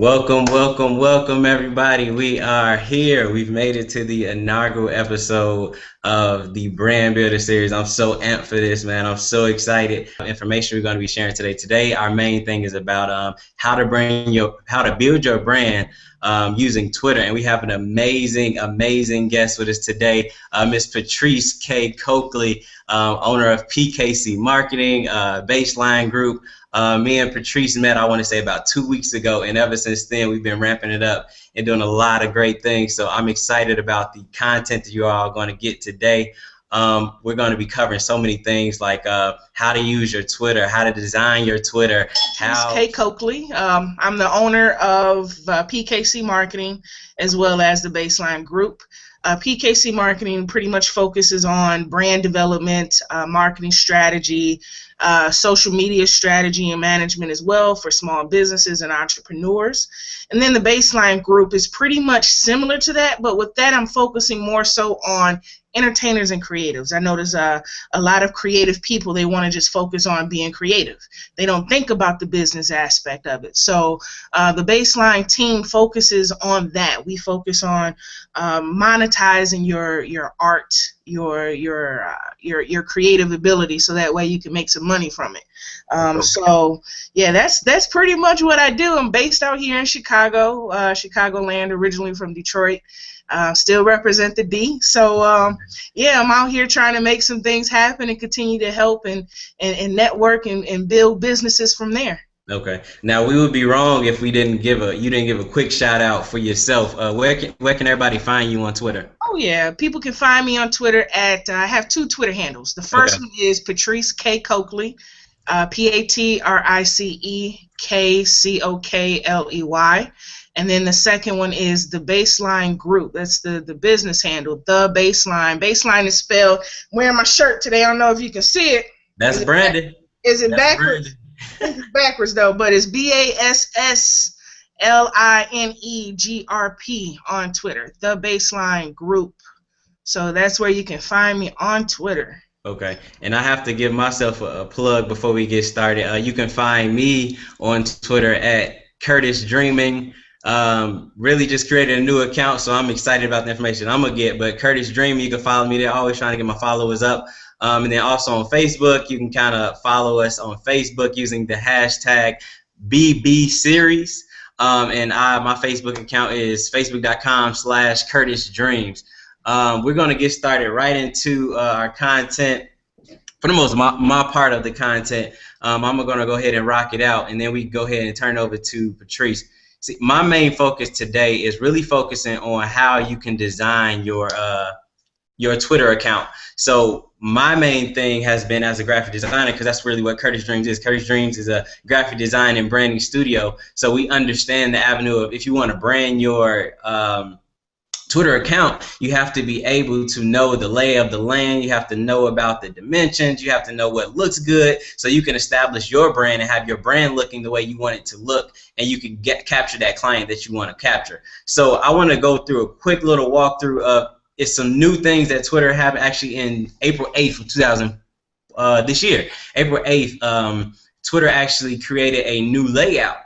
Welcome, welcome, welcome, everybody. We are here. We've made it to the inaugural episode of the Brand Builder series. I'm so amped for this, man. I'm so excited. Information we're going to be sharing today. Today, our main thing is about how to build your brand using Twitter, and we have an amazing guest with us today, Miss Patrice K. Coakley, owner of PKC Marketing, Baseline Group. Me and Patrice met, I want to say, about 2 weeks ago, and ever since then we've been ramping it up and doing a lot of great things. So I'm excited about the content that you all are going to get today. We're going to be covering so many things like how to use your Twitter, how to design your Twitter. Kay Coakley. I'm the owner of PKC Marketing as well as the Baseline Group. PKC Marketing pretty much focuses on brand development, marketing strategy, social media strategy and management as well for small businesses and entrepreneurs. And then the Baseline Group is pretty much similar to that, but with that I'm focusing more so on entertainers and creatives. I know there's a lot of creative people, they want to just focus on being creative. They don't think about the business aspect of it. So the Baseline team focuses on that. We focus on monetizing your art, your creative ability, so that way you can make some money from it. So yeah, that's pretty much what I do. I'm based out here in Chicago, Chicagoland, originally from Detroit. Still represent the D. So yeah, I'm out here trying to make some things happen and continue to help and network and build businesses from there. Okay. Now we would be wrong if you didn't give a quick shout out for yourself. Where can everybody find you on Twitter? Oh yeah, people can find me on Twitter at I have two Twitter handles. The first one is Patrice K. Coakley, PatriceKcokley. And then the second one is the Baseline Group. That's the business handle, the Baseline. Baseline is spelled. I'm wearing my shirt today. I don't know if you can see it. That's branded. Is it backwards? It's backwards though, but it's BASSLINEGRP on Twitter. The Baseline Group. So that's where you can find me on Twitter. Okay, and I have to give myself a plug before we get started. You can find me on Twitter at Curtis Dreaming. Really just created a new account, so I'm excited about the information I'm gonna get. But Curtis Dreaming, you can follow me there. Always trying to get my followers up. And then also on Facebook, you can kind of follow us on Facebook using the hashtag BBSeries. And my Facebook account is facebook.com/CurtisDreams. We're gonna get started right into our content. For the most, my part of the content, I'm gonna go ahead and rock it out, and then we go ahead and turn it over to Patrice. See, my main focus today is really focusing on how you can design your Twitter account. So my main thing has been as a graphic designer, because that's really what Curtis Dreams is. Curtis Dreams is a graphic design and branding studio. So we understand the avenue of, if you want to brand your Twitter account, you have to be able to know the lay of the land. You have to know about the dimensions. You have to know what looks good, so you can establish your brand and have your brand looking the way you want it to look, and you can capture that client that you want to capture. So I want to go through a quick little walkthrough of it's some new things that Twitter have actually in April 8th of this year. April 8th, Twitter actually created a new layout.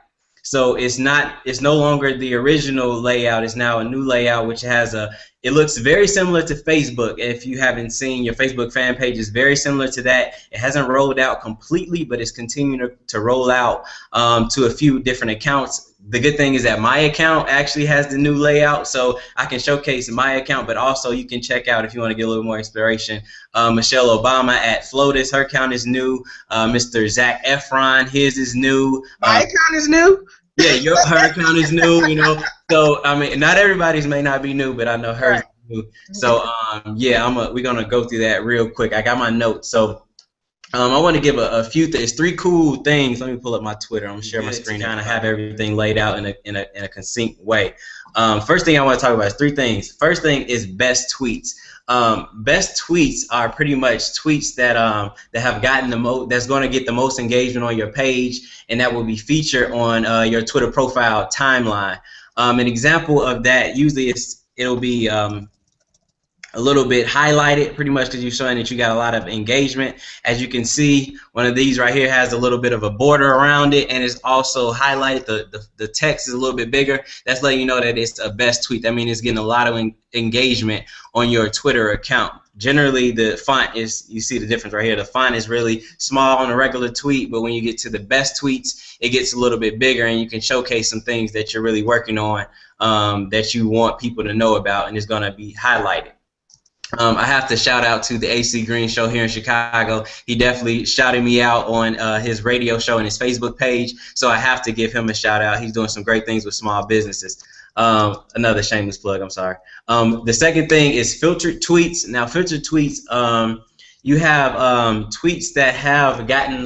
So it's no longer the original layout. It's now a new layout, which has it looks very similar to Facebook. If you haven't seen, your Facebook fan page is very similar to that. It hasn't rolled out completely, but it's continuing to roll out to a few different accounts. The good thing is that my account actually has the new layout, so I can showcase my account, but also you can check out, if you want to get a little more inspiration, Michelle Obama at Flotus, her account is new. Mr. Zac Efron, his is new. My account is new? Yeah, her account is new, you know. So, I mean, not everybody's may not be new, but I know hers is new. So, yeah, we're going to go through that real quick. I got my notes. So, I want to give a few things, 3 cool things. Let me pull up my Twitter. I'm going to share my screen and kind of have everything laid out in a succinct way. First thing I want to talk about is 3 things. First thing is best tweets. Best tweets are pretty much tweets that have gotten that's going to get the most engagement on your page, and that will be featured on your Twitter profile timeline. An example of that, usually it'll be a little bit highlighted, pretty much because you're showing that you got a lot of engagement. As you can see, one of these right here has a little bit of a border around it, and it's also highlighted. The text is a little bit bigger. That's letting you know that it's a best tweet. That means it's getting a lot of engagement on your Twitter account. Generally, the font is, you see the difference right here. The font is really small on a regular tweet, but when you get to the best tweets, it gets a little bit bigger, and you can showcase some things that you're really working on, that you want people to know about, and it's going to be highlighted. I have to shout out to the AC Green Show here in Chicago. He definitely shouted me out on his radio show and his Facebook page, so I have to give him a shout out. He's doing some great things with small businesses. Another shameless plug, I'm sorry. The second thing is filtered tweets. Now, filtered tweets, you have tweets that have gotten,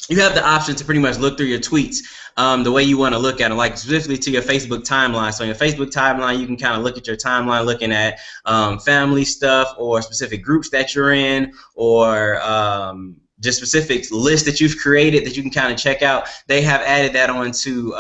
you have the option to pretty much look through your tweets the way you want to look at them, like specifically to your Facebook timeline. So in your Facebook timeline, you can kind of look at your timeline looking at family stuff or specific groups that you're in, or just specific lists that you've created that you can kind of check out. They have added that onto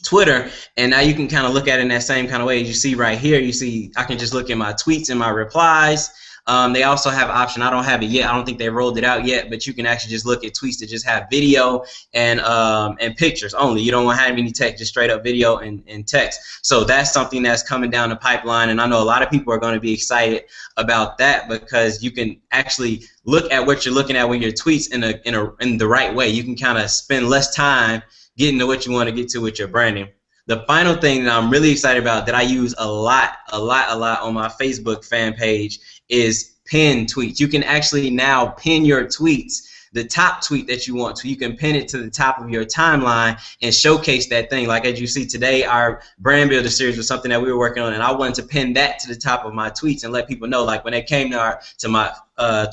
Twitter, and now you can kind of look at it in that same kind of way. As you see right here, you see I can just look at my tweets and my replies. They also have an option. I don't have it yet. I don't think they rolled it out yet, but you can actually just look at tweets that just have video and pictures only. You don't want to have any text, just straight up video and text. So that's something that's coming down the pipeline, and I know a lot of people are going to be excited about that, because you can actually look at what you're looking at when your tweets in the right way. You can kind of spend less time getting to what you want to get to with your branding. The final thing that I'm really excited about, that I use a lot on my Facebook fan page, is pin tweets. You can actually now pin your tweets, the top tweet that you want to. You can pin it to the top of your timeline and showcase that thing. Like as you see today, our brand builder series was something that we were working on, and I wanted to pin that to the top of my tweets and let people know, like when they came to my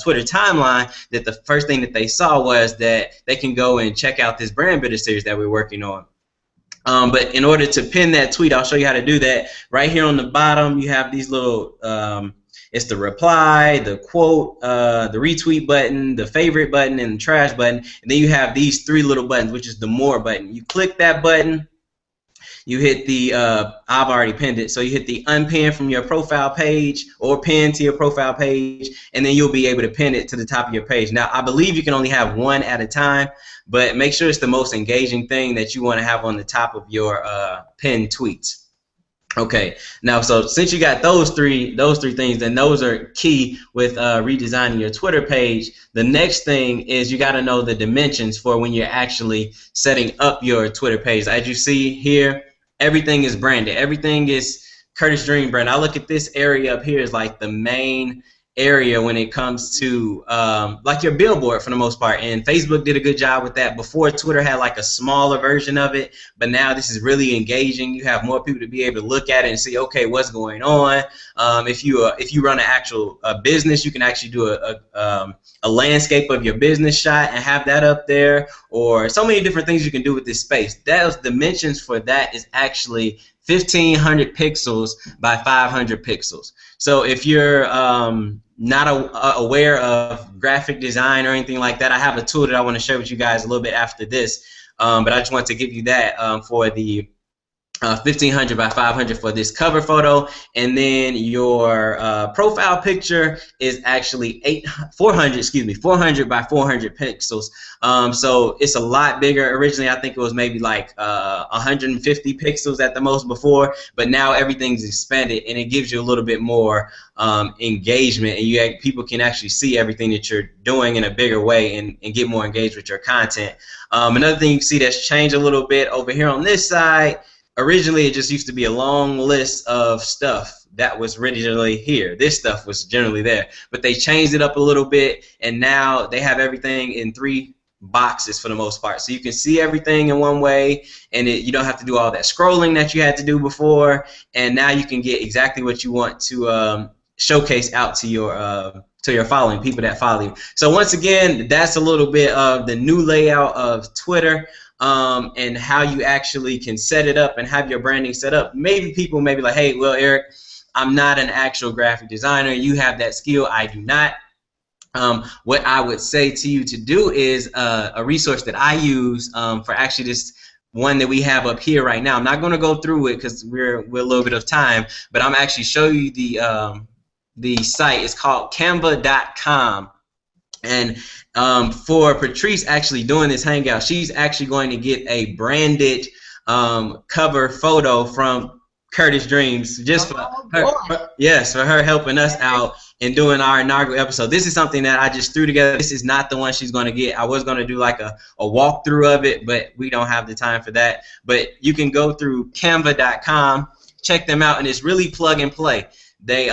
Twitter timeline, that the first thing that they saw was that they can go and check out this brand builder series that we're working on. But in order to pin that tweet, I'll show you how to do that. Right here on the bottom, you have these little, it's the reply, the quote, the retweet button, the favorite button, and the trash button. And then you have these three little buttons, which is the more button. You click that button, you hit the, I've already pinned it, so you hit the unpin from your profile page, or pin to your profile page, and then you'll be able to pin it to the top of your page. Now, I believe you can only have one at a time, but make sure it's the most engaging thing that you want to have on the top of your pinned tweets. Okay, now so since you got those three things, then those are key with redesigning your Twitter page. The next thing is you got to know the dimensions for when you're actually setting up your Twitter page. As you see here, everything is branded. Everything is Curtis Dream brand. I look at this area up here as like the main area when it comes to like your billboard for the most part, and Facebook did a good job with that. Before, Twitter had like a smaller version of it, but now this is really engaging. You have more people to be able to look at it and see, okay, what's going on. If you run an actual business, you can actually do a landscape of your business shot and have that up there, or so many different things you can do with this space. Those dimensions for that is actually 1,500 pixels by 500 pixels. So if you're not aware of graphic design or anything like that, I have a tool that I want to share with you guys a little bit after this. But I just want to give you that for the 1,500 by 500 for this cover photo, and then your profile picture is actually 400 by 400 pixels. So it's a lot bigger. Originally, I think it was maybe like 150 pixels at the most before, but now everything's expanded, and it gives you a little bit more engagement, and people can actually see everything that you're doing in a bigger way and get more engaged with your content. Another thing you can see that's changed a little bit over here on this side. Originally, it just used to be a long list of stuff that was originally here. This stuff was generally there, but they changed it up a little bit, and now they have everything in 3 boxes for the most part. So you can see everything in one way, and you don't have to do all that scrolling that you had to do before, and now you can get exactly what you want to showcase out to your following, people that follow you. So once again, that's a little bit of the new layout of Twitter. And how you actually can set it up and have your branding set up. Maybe people may be like, hey, well, Eric, I'm not an actual graphic designer. You have that skill. I do not. What I would say to you to do is a resource that I use for actually just one that we have up here right now. I'm not going to go through it because we're a little bit of time, but I'm actually show you the site. It's called Canva.com. And for Patrice actually doing this hangout, she's actually going to get a branded cover photo from Curtis Dreams, just for her, yes, for her helping us out and doing our inaugural episode. This is something that I just threw together. This is not the one she's going to get. I was going to do like a walkthrough of it, but we don't have the time for that. But you can go through Canva.com, check them out, and it's really plug and play. They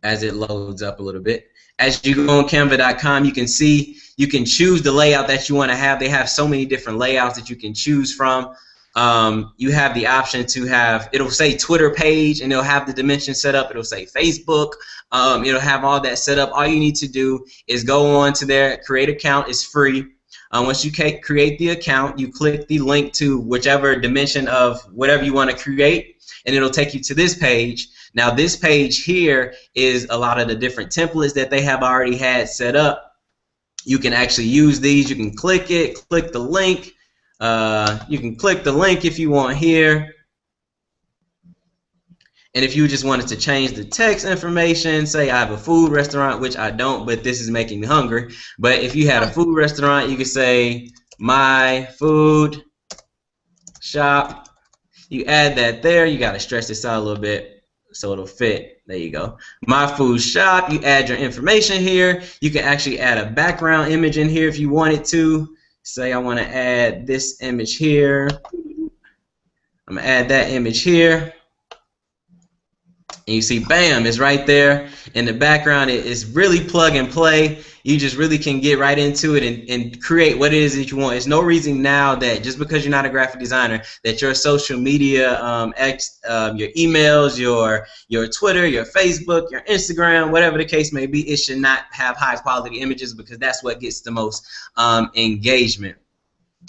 as it loads up a little bit. As you go on Canva.com, you can see, you can choose the layout that you want to have. They have so many different layouts that you can choose from. You have the option to have, it'll say Twitter page, and it'll have the dimension set up. It'll say Facebook. It'll have all that set up. All you need to do is go on to there, create an account. It's free. Once you create the account, you click the link to whichever dimension of whatever you want to create, and it'll take you to this page. Now this page here is a lot of the different templates that they have already had set up. You can actually use these. You can click it, click the link. You can click the link if you want here. And if you just wanted to change the text information, say I have a food restaurant, which I don't, but this is making me hungry. But if you had a food restaurant, you could say my food shop. You add that there. You got to stretch this out a little bit so it'll fit. There you go. My food shop. You add your information here. You can actually add a background image in here if you wanted to. Say I want to add this image here. I'm going to add that image here. And you see, bam, it's right there in the background. It's really plug and play. You just really can get right into it and create what it is that you want. There's no reason now that just because you're not a graphic designer that your social media, your emails, your Twitter, your Facebook, your Instagram, whatever the case may be, it should not have high quality images, because that's what gets the most engagement.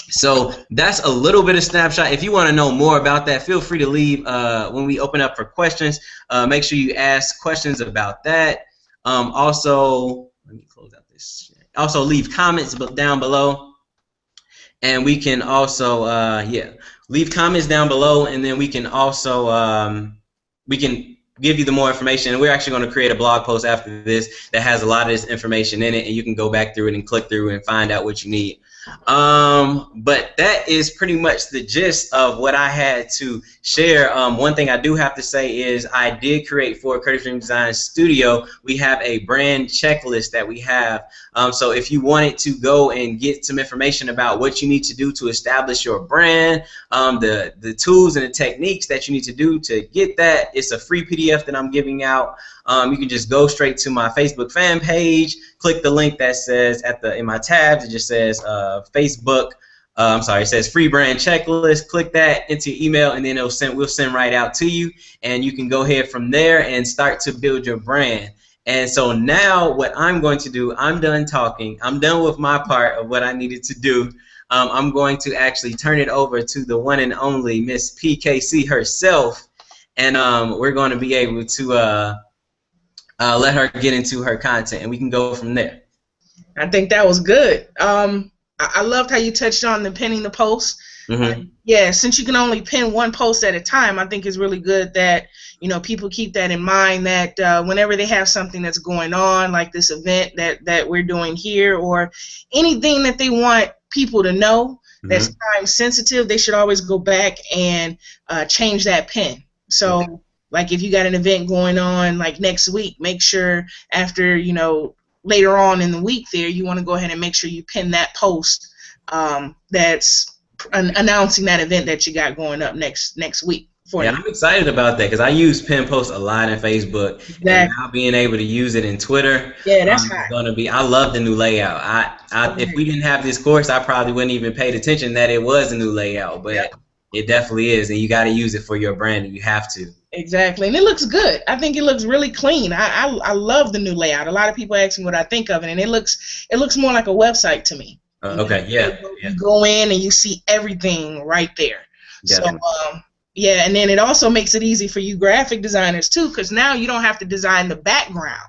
So that's a little bit of snapshot. If you want to know more about that, feel free to leave when we open up for questions. Make sure you ask questions about that. Also, let me close out this. Also, leave comments down below, and we can also leave comments down below, and then we can also we can give you the more information. And we're actually going to create a blog post after this that has a lot of this information in it, and you can go back through it and click through and find out what you need. But that is pretty much the gist of what I had to share. One thing I do have to say is I did create for Curtis Dream Design Studio. We have a brand checklist that we have. So if you wanted to go and get some information about what you need to do to establish your brand, the tools and the techniques that you need to do to get that, it's a free PDF that I'm giving out. You can just go straight to my Facebook fan page, click the link that says in my tabs, it just says Facebook. It says free brand checklist. Click that into your email, and then we'll send right out to you, and you can go ahead from there and start to build your brand. And so now what I'm going to do, I'm done talking. I'm done with my part of what I needed to do. I'm going to actually turn it over to the one and only Miss PKC herself, and we're going to be able to let her get into her content, and we can go from there. I think that was good. I loved how you touched on the pinning the post. Mm-hmm. Yeah, since you can only pin one post at a time, I think it's really good that people keep that in mind, that whenever they have something that's going on, like this event that we're doing here, or anything that they want people to know that's time sensitive, they should always go back and change that pin. So like if you got an event going on like next week, make sure after, later on in the week there, you want to go ahead and make sure you pin that post that's announcing that event that you got going up next week. Yeah, I'm excited about that because I use pin posts a lot in Facebook. Exactly. And now being able to use it in Twitter, yeah, that's hot. I love the new layout. If we didn't have this course, I probably wouldn't even paid attention that it was a new layout, but it definitely is, and you got to use it for your brand, and you have to. Exactly, and it looks good. I think it looks really clean. I love the new layout. A lot of people ask me what I think of it, and it looks more like a website to me. Okay, yeah. You go in and you see everything right there. Definitely. So yeah, and then it also makes it easy for you graphic designers too, because now you don't have to design the background.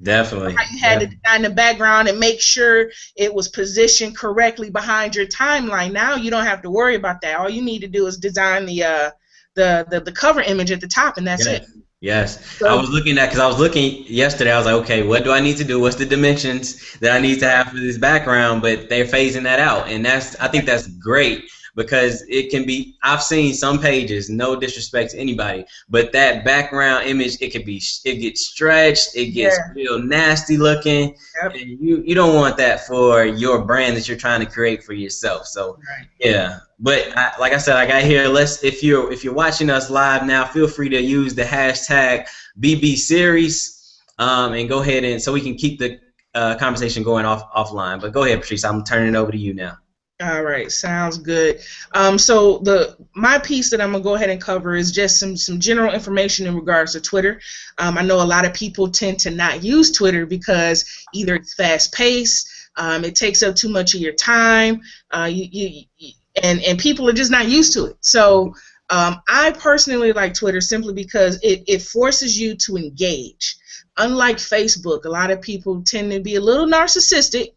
Definitely. How you had to design the background and make sure it was positioned correctly behind your timeline. Now you don't have to worry about that. All you need to do is design the cover image at the top, and that's it. Yes. Yes. I So was looking at because I was looking yesterday. I was like, okay, what do I need to do? What's the dimensions that I need to have for this background? But they're phasing that out, and I think that's great because it can be. I've seen some pages, no disrespect to anybody, but that background image, it gets stretched, it gets yeah, real nasty looking, yep, and you don't want that for your brand that you're trying to create for yourself. So right. yeah, but like I said, I got here. If you're watching us live now, feel free to use the hashtag BB Series, and go ahead and so we can keep the conversation going offline. But go ahead, Patrice. I'm turning it over to you now. All right, sounds good. So my piece that I'm gonna go ahead and cover is just some general information in regards to Twitter. I know a lot of people tend to not use Twitter because either it's fast paced, it takes up too much of your time, and people are just not used to it. So I personally like Twitter simply because it forces you to engage. Unlike Facebook, a lot of people tend to be a little narcissistic,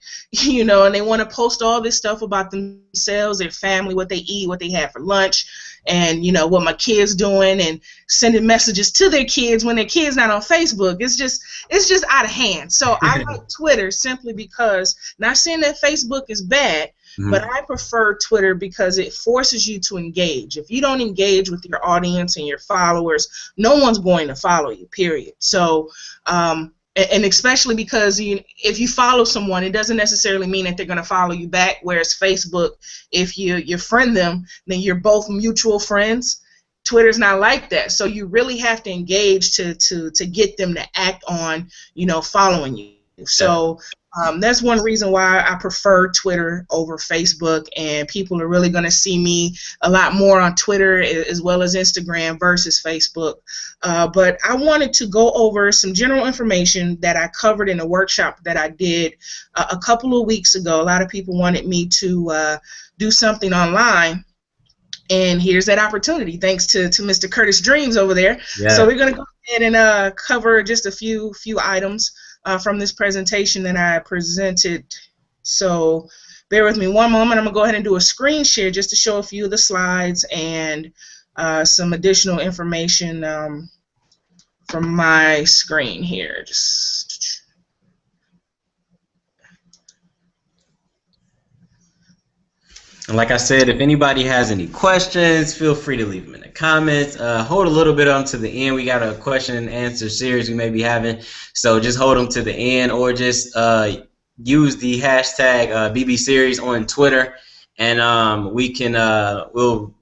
and they want to post all this stuff about themselves, their family, what they eat, what they had for lunch, and what my kids doing, and sending messages to their kids when their kids not on Facebook. It's just out of hand. So I like Twitter simply because, not saying that Facebook is bad, but I prefer Twitter because it forces you to engage. If you don't engage with your audience and your followers, no one's going to follow you, period. So, and especially because if you follow someone, it doesn't necessarily mean that they're going to follow you back, whereas Facebook, if you friend them, then you're both mutual friends. Twitter's not like that. So you really have to engage to get them to act on, following you. So that's one reason why I prefer Twitter over Facebook, and people are really going to see me a lot more on Twitter as well as Instagram versus Facebook. But I wanted to go over some general information that I covered in a workshop that I did a couple of weeks ago. A lot of people wanted me to do something online, and here's that opportunity thanks to Mr. Curtis Dreams over there. Yeah. So we're going to go ahead and cover just a few items from this presentation that I presented. So bear with me one moment. I'm going to go ahead and do a screen share just to show a few of the slides and some additional information from my screen here. And like I said, if anybody has any questions, feel free to leave them in the comments. Hold a little bit on to the end. We got a question and answer series we may be having, so just hold them to the end, or just use the hashtag BB Series on Twitter, and we'll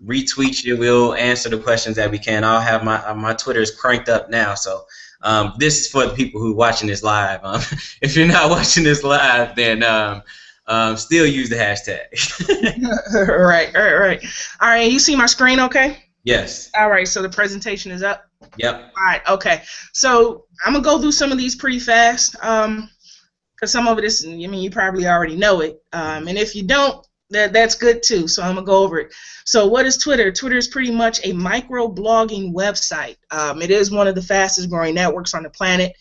retweet you. We'll answer the questions that we can. I'll have my Twitter is cranked up now, so this is for the people who are watching this live. If you're not watching this live, then still use the hashtag. Right. All right, you see my screen okay? Yes. All right, so the presentation is up? Yep. All right, okay. So I'm going to go through some of these pretty fast because some of it is, you probably already know it. And if you don't, that's good too, so I'm going to go over it. So what is Twitter? Twitter is pretty much a micro-blogging website. It is one of the fastest growing networks on the planet.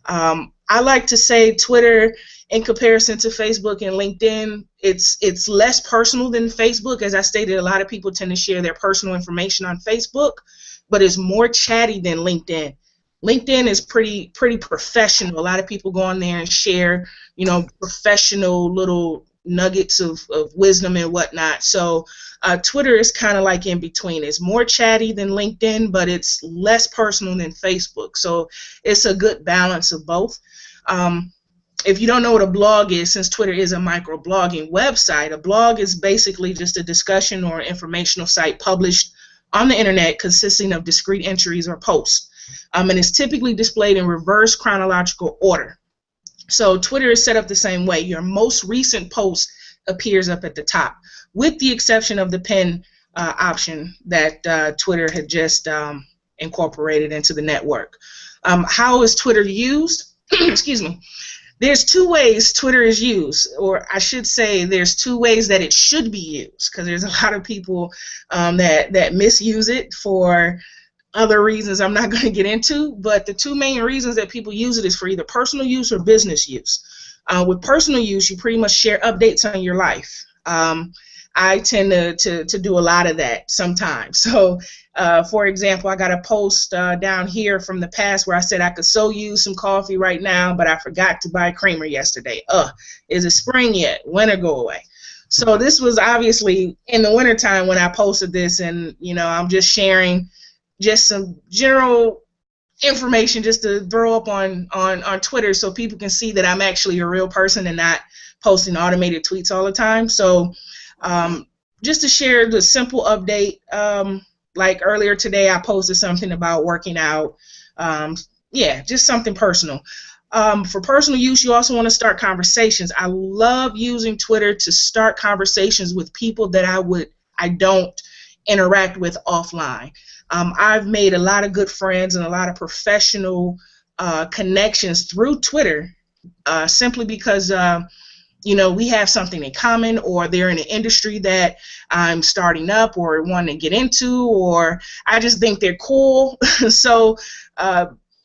I like to say Twitter, in comparison to Facebook and LinkedIn, it's less personal than Facebook. As I stated, a lot of people tend to share their personal information on Facebook, but it's more chatty than LinkedIn. LinkedIn is pretty professional. A lot of people go on there and share, professional little nuggets of wisdom and whatnot. So Twitter is kind of like in between. It's more chatty than LinkedIn, but it's less personal than Facebook. So it's a good balance of both. If you don't know what a blog is, since Twitter is a micro-blogging website, a blog is basically just a discussion or informational site published on the internet consisting of discrete entries or posts. And it's typically displayed in reverse chronological order. So Twitter is set up the same way. Your most recent post appears up at the top, with the exception of the pin option that Twitter had just incorporated into the network. How is Twitter used? Excuse me. There's two ways Twitter is used, or I should say there's two ways that it should be used, because there's a lot of people that misuse it for other reasons I'm not going to get into, but the two main reasons that people use it is for either personal use or business use. With personal use, you pretty much share updates on your life. I tend to do a lot of that sometimes. So, for example, I got a post down here from the past where I said I could so use some coffee right now, but I forgot to buy creamer yesterday. Is it spring yet? Winter go away. So this was obviously in the wintertime when I posted this, and I'm just sharing just some general information just to throw up on Twitter so people can see that I'm actually a real person and not posting automated tweets all the time. So just to share the simple update, like earlier today I posted something about working out. Yeah, just something personal. For personal use, you also want to start conversations. I love using Twitter to start conversations with people that I don't interact with offline. I've made a lot of good friends and a lot of professional connections through Twitter simply because we have something in common, or they're in an industry that I'm starting up or want to get into, or I just think they're cool. So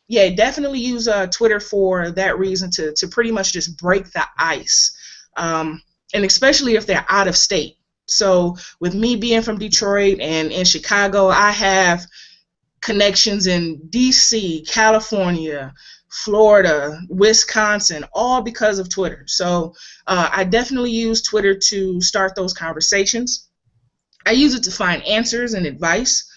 yeah, definitely use Twitter for that reason, to pretty much just break the ice, and especially if they're out of state. So with me being from Detroit and in Chicago, I have connections in DC, California, Florida, Wisconsin, all because of Twitter. So I definitely use Twitter to start those conversations. I use it to find answers and advice.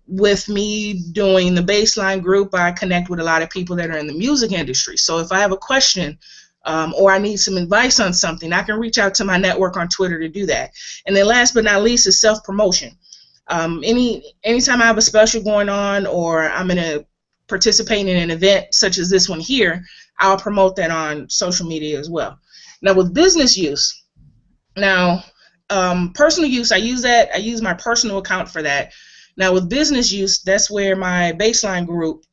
With me doing the Baseline group, I connect with a lot of people that are in the music industry. So if I have a question or I need some advice on something, I can reach out to my network on Twitter to do that. And then last but not least is self-promotion. Anytime I have a special going on, or I'm participating in an event such as this one here, I'll promote that on social media as well. Now with business use, personal use, I use my personal account for that. Now with business use, that's where my Baseline group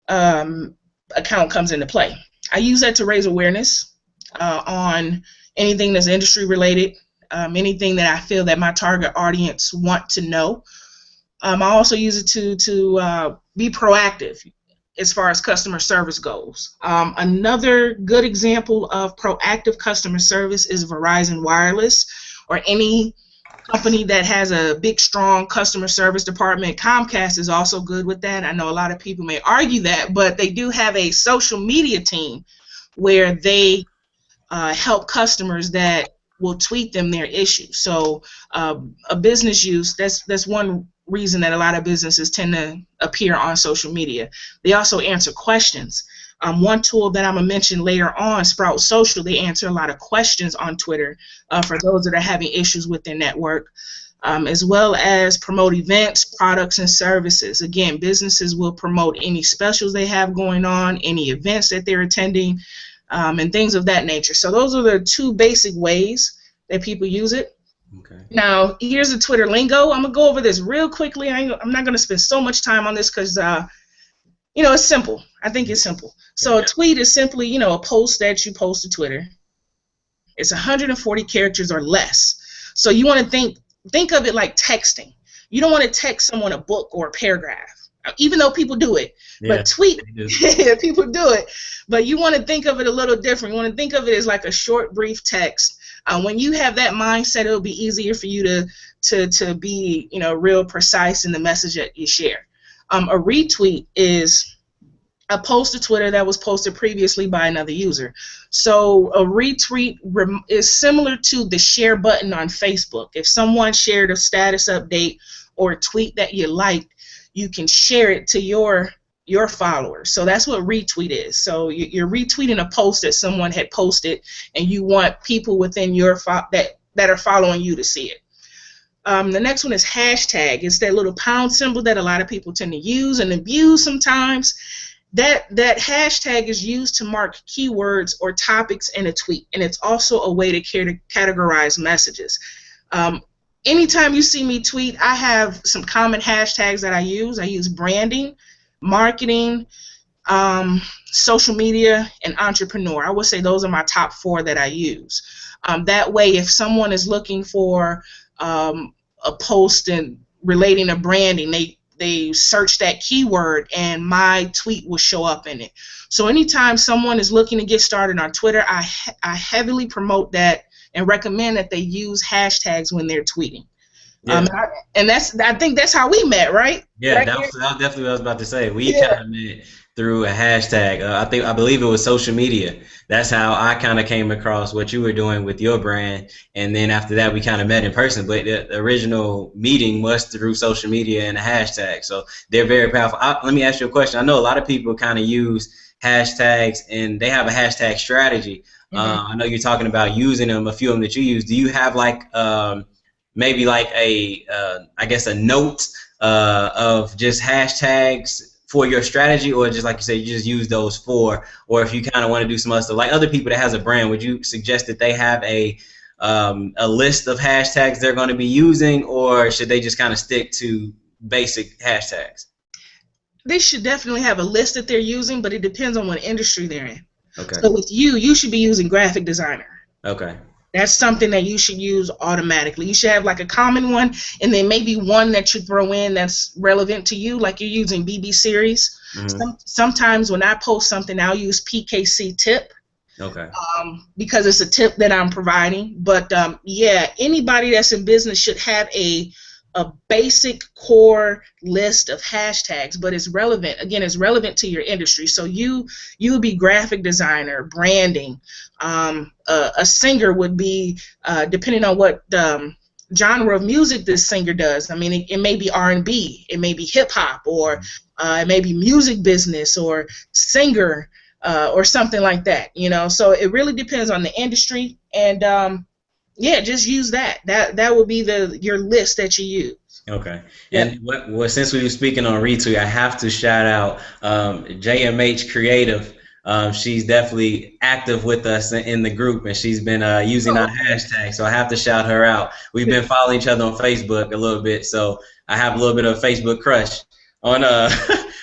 account comes into play. I use that to raise awareness on anything that's industry related, anything that I feel that my target audience want to know. I also use it to be proactive as far as customer service goes. Another good example of proactive customer service is Verizon Wireless, or any company that has a big, strong customer service department. Comcast is also good with that. I know a lot of people may argue that, but they do have a social media team where they help customers that will tweet them their issues. So a business use, that's one reason that a lot of businesses tend to appear on social media. They also answer questions. One tool that I'm going to mention later on, Sprout Social, they answer a lot of questions on Twitter for those that are having issues with their network, as well as promote events, products, and services. Again, businesses will promote any specials they have going on, any events that they're attending, and things of that nature. So those are the two basic ways that people use it. Okay. Now, here's the Twitter lingo. I'm going to go over this real quickly. I'm not going to spend so much time on this because it's simple. I think it's simple. So a tweet is simply, a post that you post to Twitter. It's 140 characters or less. So you want to think of it like texting. You don't want to text someone a book or a paragraph, even though people do it. Yeah, but tweet, people do it. But you want to think of it a little different. You want to think of it as like a short, brief text. When you have that mindset, it'll be easier for you to be, real precise in the message that you share. A retweet is a post to Twitter that was posted previously by another user. So a retweet is similar to the share button on Facebook. If someone shared a status update or a tweet that you liked, you can share it to your followers. So that's what retweet is. So you're retweeting a post that someone had posted, and you want people within your that are following you to see it. The next one is hashtag. It's that little pound symbol that a lot of people tend to use and abuse sometimes. That hashtag is used to mark keywords or topics in a tweet, and it's also a way to categorize messages. Anytime you see me tweet, I have some common hashtags that I use. I use branding, marketing, social media, and entrepreneur. I would say those are my top 4 that I use. That way, if someone is looking for a post and relating to branding, they they search that keyword and my tweet will show up in it. So anytime someone is looking to get started on Twitter, I heavily promote that and recommend that they use hashtags when they're tweeting. Yeah. And I think that's how we met, right? Yeah, that was definitely what I was about to say. We kind of met through a hashtag. I believe it was social media. That's how I kind of came across what you were doing with your brand, and then after that we kind of met in person. But the original meeting was through social media and a hashtag. So they're very powerful. Let me ask you a question. I know a lot of people kind of use hashtags and they have a hashtag strategy. I know you're talking about using them. A few of them that you use. Do you have like maybe like I guess a note of just hashtags for your strategy, or just like you said, you just use those for, or if you kind of want to do some other stuff, like other people that has a brand, would you suggest that they have a list of hashtags they're going to be using, or should they just kind of stick to basic hashtags? They should definitely have a list that they're using, but it depends on what industry they're in. Okay. So with you should be using graphic designer. Okay. That's something that you should use automatically. You should have like a common one, and then maybe one that you throw in that's relevant to you, like you're using BB series. Sometimes when I post something, I'll use PKC tip. Okay. Because it's a tip that I'm providing. But yeah, anybody that's in business should have a basic core list of hashtags, but it's relevant. Again, it's relevant to your industry. So you would be graphic designer, branding. A singer would be, depending on what genre of music this singer does. I mean, it may be R&B, it may be hip hop, or it may be music business, or singer, or something like that. You know, so it really depends on the industry, and yeah, just use that. That would be your list that you use. Okay. And since we were speaking on retweet, I have to shout out JMH Creative. She's definitely active with us in the group, and she's been using our hashtag, so I have to shout her out. We've been following each other on Facebook a little bit, so I have a little bit of a Facebook crush on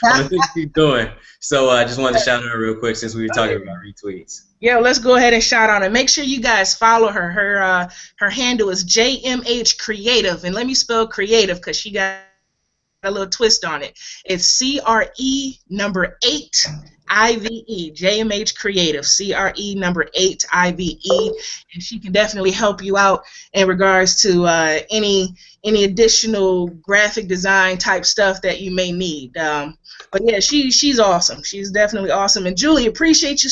on the things she's doing. So I just wanted to shout her real quick since we were talking about retweets. Yeah, let's go ahead and shout out her. Make sure you guys follow her. Her handle is JMH Creative, and let me spell creative because she got a little twist on it. It's CRE number 8 IVE, JMH Creative, CRE number 8 IVE, and she can definitely help you out in regards to any additional graphic design type stuff that you may need. But yeah, she's awesome. She's definitely awesome. And Julie, appreciate you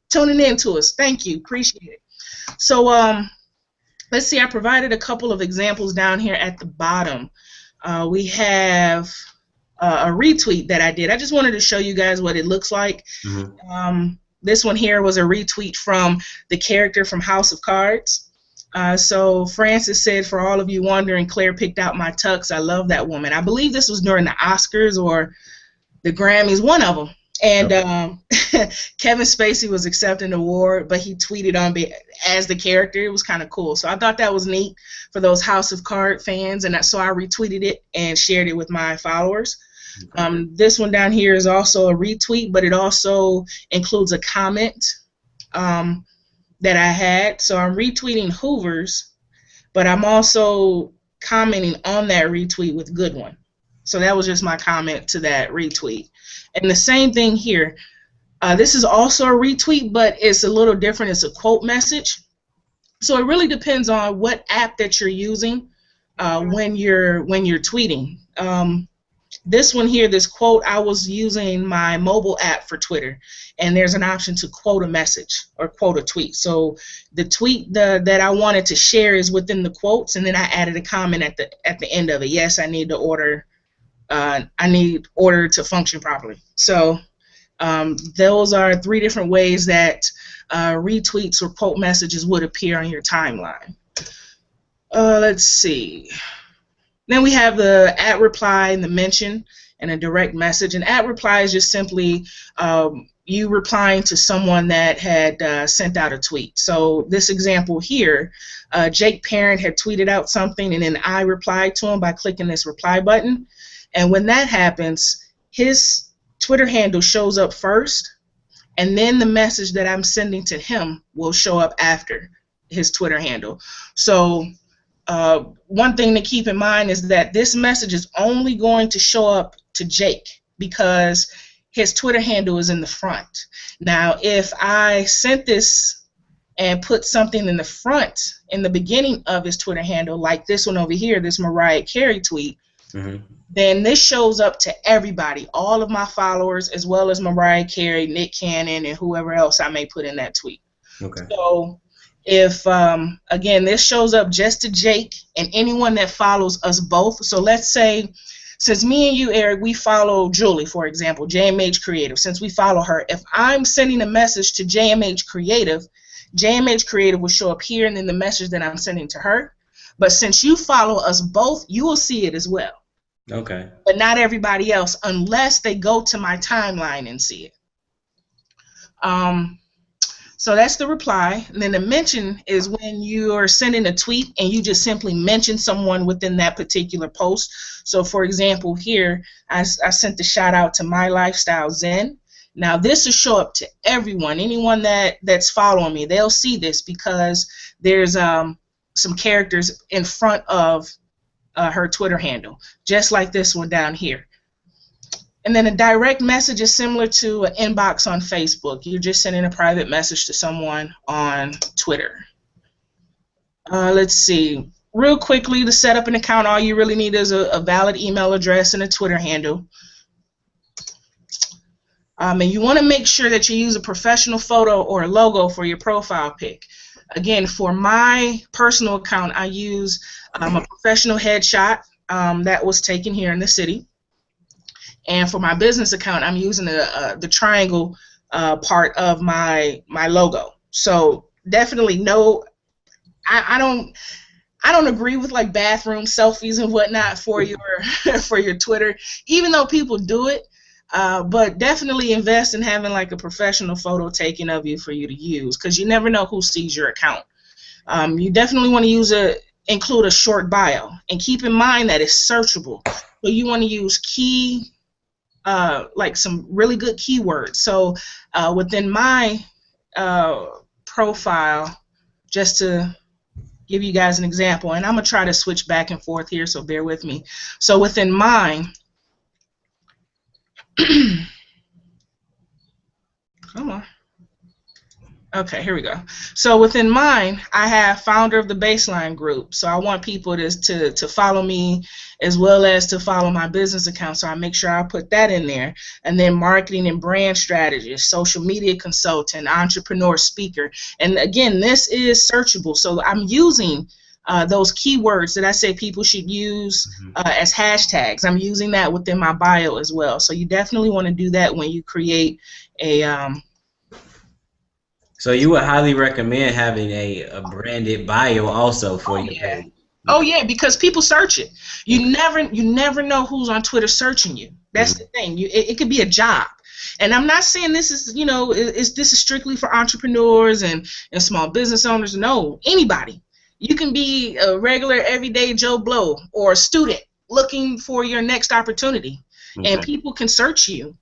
tuning in to us. Thank you, appreciate it. So let's see. I provided a couple of examples down here at the bottom. We have a retweet that I did. I just wanted to show you guys what it looks like. This one here was a retweet from the character from House of Cards. So Francis said, for all of you wondering, Claire picked out my tux. I love that woman. I believe this was during the Oscars or the Grammys, one of them. And Kevin Spacey was accepting the award, but he tweeted on as the character. It was kind of cool. So I thought that was neat for those House of Cards fans, and so I retweeted it and shared it with my followers. This one down here is also a retweet, but it also includes a comment that I had. So I'm retweeting Hoover's, but I'm also commenting on that retweet with good one. So that was just my comment to that retweet. And the same thing here. This is also a retweet, but it's a little different. It's a quote message. So it really depends on what app that you're using when you're tweeting. This one here, this quote, I was using my mobile app for Twitter, and there's an option to quote a message or quote a tweet. So the tweet that I wanted to share is within the quotes, and then I added a comment at the end of it. Yes, I need the order. I need order to function properly. So those are 3 different ways that retweets or quote messages would appear on your timeline. Let's see. Then we have the @ reply and the mention and a direct message. An @ reply is just simply you replying to someone that had sent out a tweet. So this example here, Jake Parent had tweeted out something, and then I replied to him by clicking this reply button. And when that happens, his Twitter handle shows up first, and then the message that I'm sending to him will show up after his Twitter handle. So one thing to keep in mind is that this message is only going to show up to Jake because his Twitter handle is in the front. Now, if I sent this and put something in the front, in the beginning of his Twitter handle, like this one over here, this Mariah Carey tweet, then this shows up to everybody, all of my followers, as well as Mariah Carey, Nick Cannon, and whoever else I may put in that tweet. Okay. So if, again, this shows up just to Jake and anyone that follows us both. So let's say, since me and you, Eric, we follow Julie, for example, JMH Creative. Since we follow her, if I'm sending a message to JMH Creative will show up here and then the message that I'm sending to her. But since you follow us both, you will see it as well. Okay. But not everybody else, unless they go to my timeline and see it. So that's the reply. And then the mention is when you're sending a tweet and you just simply mention someone within that particular post. So for example, here I sent the shout out to My Lifestyle Zen. Now this will show up to everyone, anyone that's following me. They'll see this because there's some characters in front of her Twitter handle, just like this one down here. And then a direct message is similar to an inbox on Facebook. You're just sending a private message to someone on Twitter. Let's see. Real quickly, to set up an account, all you really need is a valid email address and a Twitter handle. And you want to make sure that you use a professional photo or a logo for your profile pic. Again, for my personal account, I use a professional headshot that was taken here in the city. And for my business account, I'm using the triangle part of my logo. So definitely no, I don't agree with like bathroom selfies and whatnot for your for your Twitter, even though people do it. But definitely invest in having like a professional photo taken of you for you to use, because you never know who sees your account. You definitely want to include a short bio, and keep in mind that it's searchable. So you want to use like some really good keywords. So within my profile, just to give you guys an example, and I'm going to try to switch back and forth here, so bear with me. So within mine, come on. Okay, here we go. So within mine, I have founder of the Baseline group. So I want people to follow me as well as to follow my business account. So I make sure I put that in there. And then marketing and brand strategist, social media consultant, entrepreneur, speaker. And again, this is searchable. So I'm using those keywords that I say people should use as hashtags. I'm using that within my bio as well. So you definitely want to do that when you create a So you would highly recommend having a branded bio also for your page. Oh yeah, because people search it. You never know who's on Twitter searching you. That's the thing. It could be a job. And I'm not saying this is, this is strictly for entrepreneurs and small business owners. No, anybody. You can be a regular everyday Joe Blow or a student looking for your next opportunity. Okay. And people can search you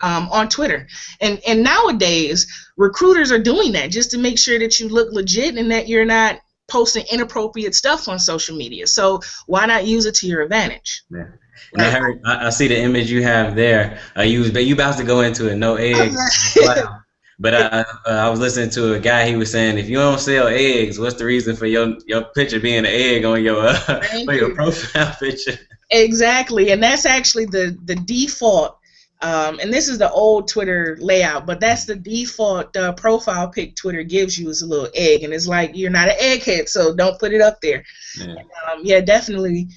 on Twitter. And nowadays, recruiters are doing that just to make sure that you look legit and that you're not posting inappropriate stuff on social media. So why not use it to your advantage? Yeah. And I see the image you have there. You about to go into it, no eggs. But I was listening to a guy. He was saying, if you don't sell eggs, what's the reason for your picture being an egg on your profile picture? Exactly, and that's actually the default. And this is the old Twitter layout, but that's the default profile pic Twitter gives you is a little egg, and it's like you're not an egghead, so don't put it up there. Yeah, and, definitely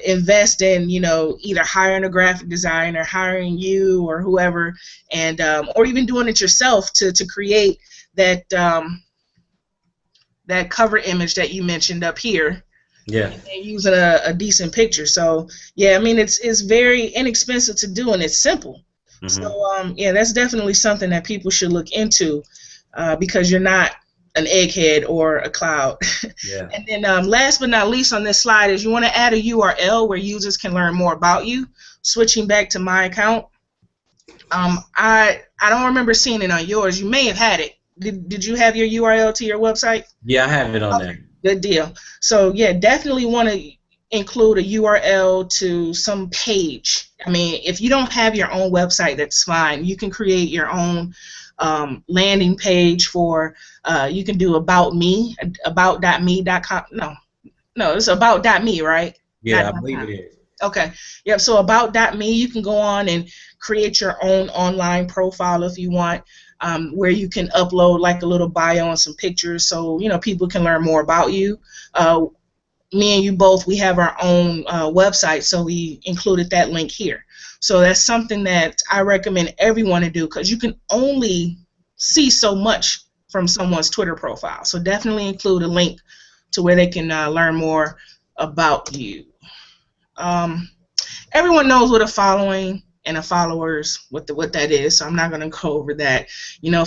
invest in either hiring a graphic designer, hiring you or whoever, and or even doing it yourself to create that that cover image that you mentioned up here. Yeah. And using a decent picture. So yeah, I mean it's very inexpensive to do and it's simple. So yeah, that's definitely something that people should look into because you're not an egghead or a cloud. Yeah. And then last but not least on this slide is you want to add a URL where users can learn more about you. Switching back to my account, I don't remember seeing it on yours. You may have had it. Did you have your URL to your website? Yeah, I have it on there. Good deal. So yeah, definitely want to include a URL to some page. I mean, if you don't have your own website, that's fine. You can create your own landing page for. You can do about me, about.me.com. No, it's about.me, right? Yeah, Not I believe .com. it is. Okay. Yep. So about.me, you can go on and create your own online profile if you want, where you can upload like a little bio and some pictures, so people can learn more about you. Me and you both, we have our own website, so we included that link here. So that's something that I recommend everyone to do, because you can only see so much from someone's Twitter profile. So definitely include a link to where they can learn more about you. Everyone knows what a following and a followers, what that is, so I'm not going to go over that.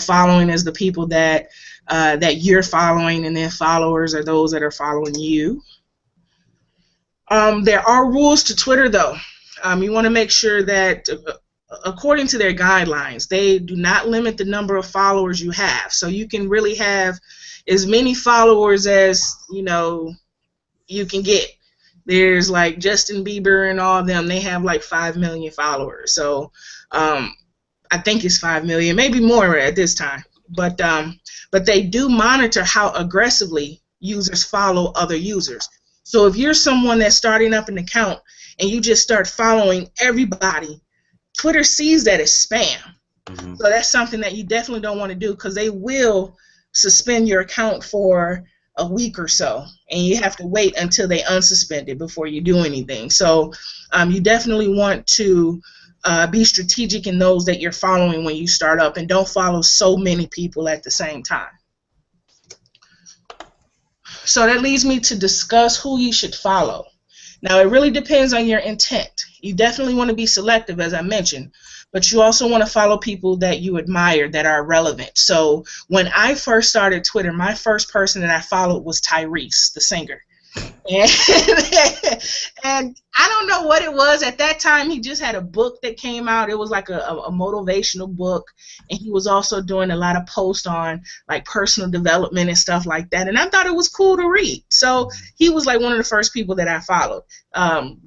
Following is the people that you're following, and then followers are those that are following you. There are rules to Twitter, though. You want to make sure that, according to their guidelines, they do not limit the number of followers you have. So you can really have as many followers as you can get. There's like Justin Bieber and all of them. They have like 5 million followers. So I think it's 5 million, maybe more at this time. But they do monitor how aggressively users follow other users. So if you're someone that's starting up an account and you just start following everybody, Twitter sees that as spam. Mm-hmm. So that's something that you definitely don't want to do, because they will suspend your account for a week or so, and you have to wait until they unsuspend it before you do anything. So you definitely want to be strategic in those that you're following when you start up, and don't follow so many people at the same time. So that leads me to discuss who you should follow. Now, it really depends on your intent. You definitely want to be selective, as I mentioned, but you also want to follow people that you admire, that are relevant. So when I first started Twitter, my first person that I followed was Tyrese, the singer. And I don't know what it was at that time. He just had a book that came out. It was like a motivational book, and he was also doing a lot of posts on like personal development and stuff like that, and I thought it was cool to read. So he was like one of the first people that I followed.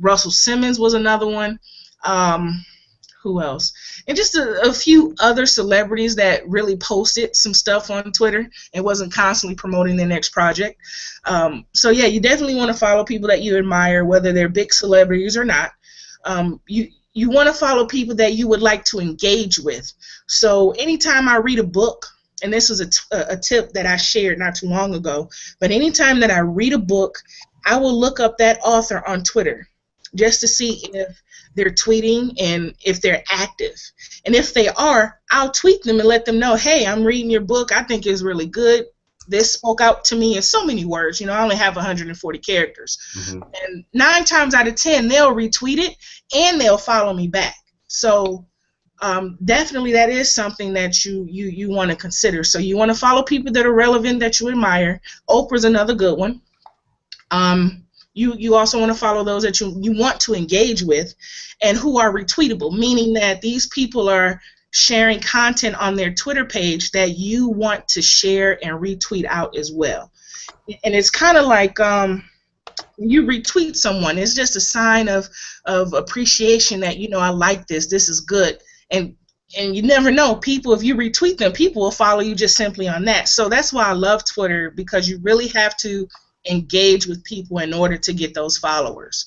Russell Simmons was another one. Who else? And just a few other celebrities that really posted some stuff on Twitter and wasn't constantly promoting their next project. So yeah, you definitely want to follow people that you admire, whether they're big celebrities or not. You want to follow people that you would like to engage with. So anytime I read a book, and this was a tip that I shared not too long ago, but anytime that I read a book, I will look up that author on Twitter just to see if they're tweeting and if they're active. And if they are, I'll tweet them and let them know, hey, I'm reading your book. I think it's really good. This spoke out to me in so many words. I only have 140 characters. Mm-hmm. And 9 times out of 10, they'll retweet it and they'll follow me back. So definitely that is something that you want to consider. So you want to follow people that are relevant, that you admire. Oprah's another good one. You also want to follow those that you want to engage with and who are retweetable, meaning that these people are sharing content on their Twitter page that you want to share and retweet out as well. And it's kind of like you retweet someone, it's just a sign of appreciation that, I like this is good. And you never know, people, if you retweet them, people will follow you just simply on that. So that's why I love Twitter, because you really have to engage with people in order to get those followers.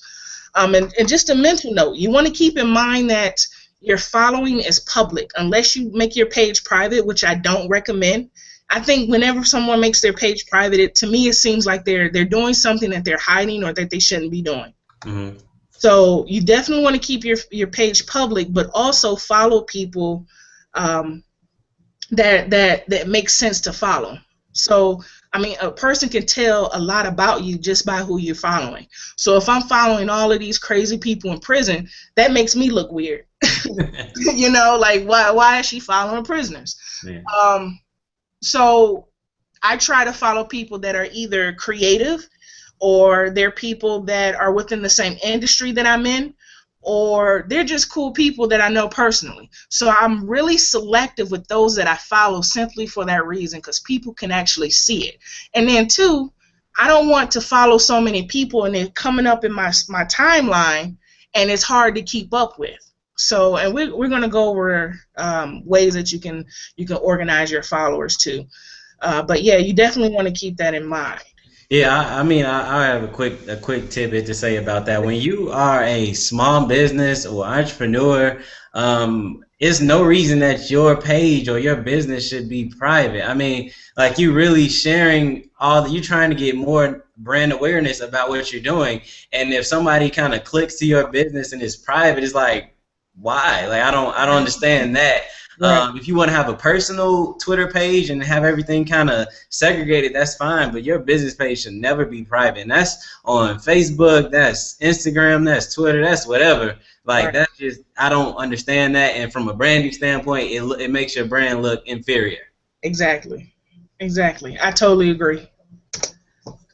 And just a mental note, you want to keep in mind that your following is public unless you make your page private, which I don't recommend. I think whenever someone makes their page private, to me it seems like they're doing something that they're hiding or that they shouldn't be doing. Mm-hmm. So you definitely want to keep your page public, but also follow people that makes sense to follow. So a person can tell a lot about you just by who you're following. So if I'm following all of these crazy people in prison, that makes me look weird. Like why is she following prisoners? Yeah. So I try to follow people that are either creative, or they're people that are within the same industry that I'm in, or they're just cool people that I know personally. So I'm really selective with those that I follow simply for that reason, because people can actually see it. And then 2, I don't want to follow so many people and they're coming up in my timeline, and it's hard to keep up with. So, and we're going to go over ways that you can organize your followers too. But yeah, you definitely want to keep that in mind. Yeah, I mean, I have a quick tidbit to say about that. When you are a small business or entrepreneur, it's no reason that your page or your business should be private. I mean, like you really sharing you're trying to get more brand awareness about what you're doing. And if somebody kind of clicks to your business and it's private, it's like, why? Like, I don't understand that. Right. If you want to have a personal Twitter page and have everything kind of segregated, that's fine. But your business page should never be private. And that's on Facebook, that's Instagram, that's Twitter, that's whatever. Like, Right. that's just, I don't understand that. And from a branding standpoint, it makes your brand look inferior. Exactly. Exactly. I totally agree.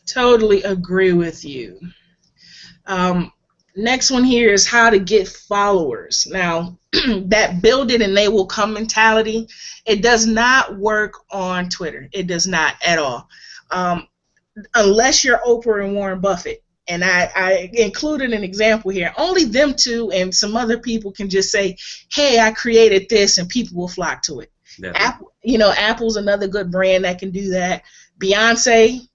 Totally agree with you. Next one here is how to get followers. Now, that build it and they will come mentality, it does not work on Twitter. It does not at all. Unless you're Oprah and Warren Buffett. And I included an example here. Only them two and some other people can just say, hey, I created this, and people will flock to it. Apple, Apple's another good brand that can do that. Beyonce,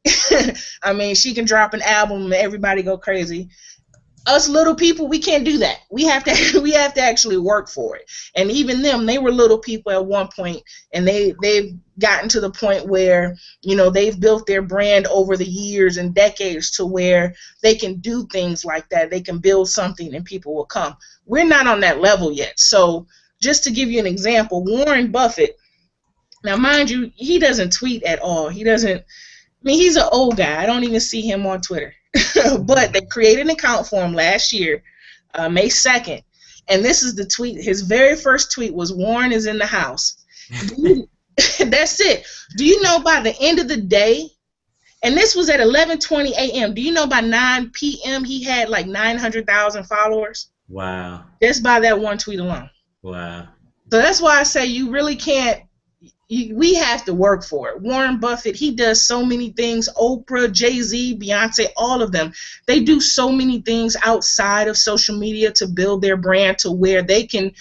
I mean, she can drop an album and everybody go crazy. Us little people, we can't do that. We have to actually work for it. And even them, they were little people at one point, and they've gotten to the point where, they've built their brand over the years and decades to where they can do things like that. They can build something and people will come. We're not on that level yet. So just to give you an example, Warren Buffett, now mind you, he doesn't tweet at all. He's an old guy. I don't even see him on Twitter. But they created an account for him last year, May 2nd, and this is the tweet. His very first tweet was, Warren is in the house. That's it. Do you know by the end of the day, and this was at 11:20 a.m., do you know by 9 p.m. he had like 900,000 followers? Wow. Just by that one tweet alone. Wow. So that's why I say you really can't. We have to work for it. Warren Buffett, he does so many things. Oprah, Jay-Z, Beyonce, all of them. They do so many things outside of social media to build their brand to where they can,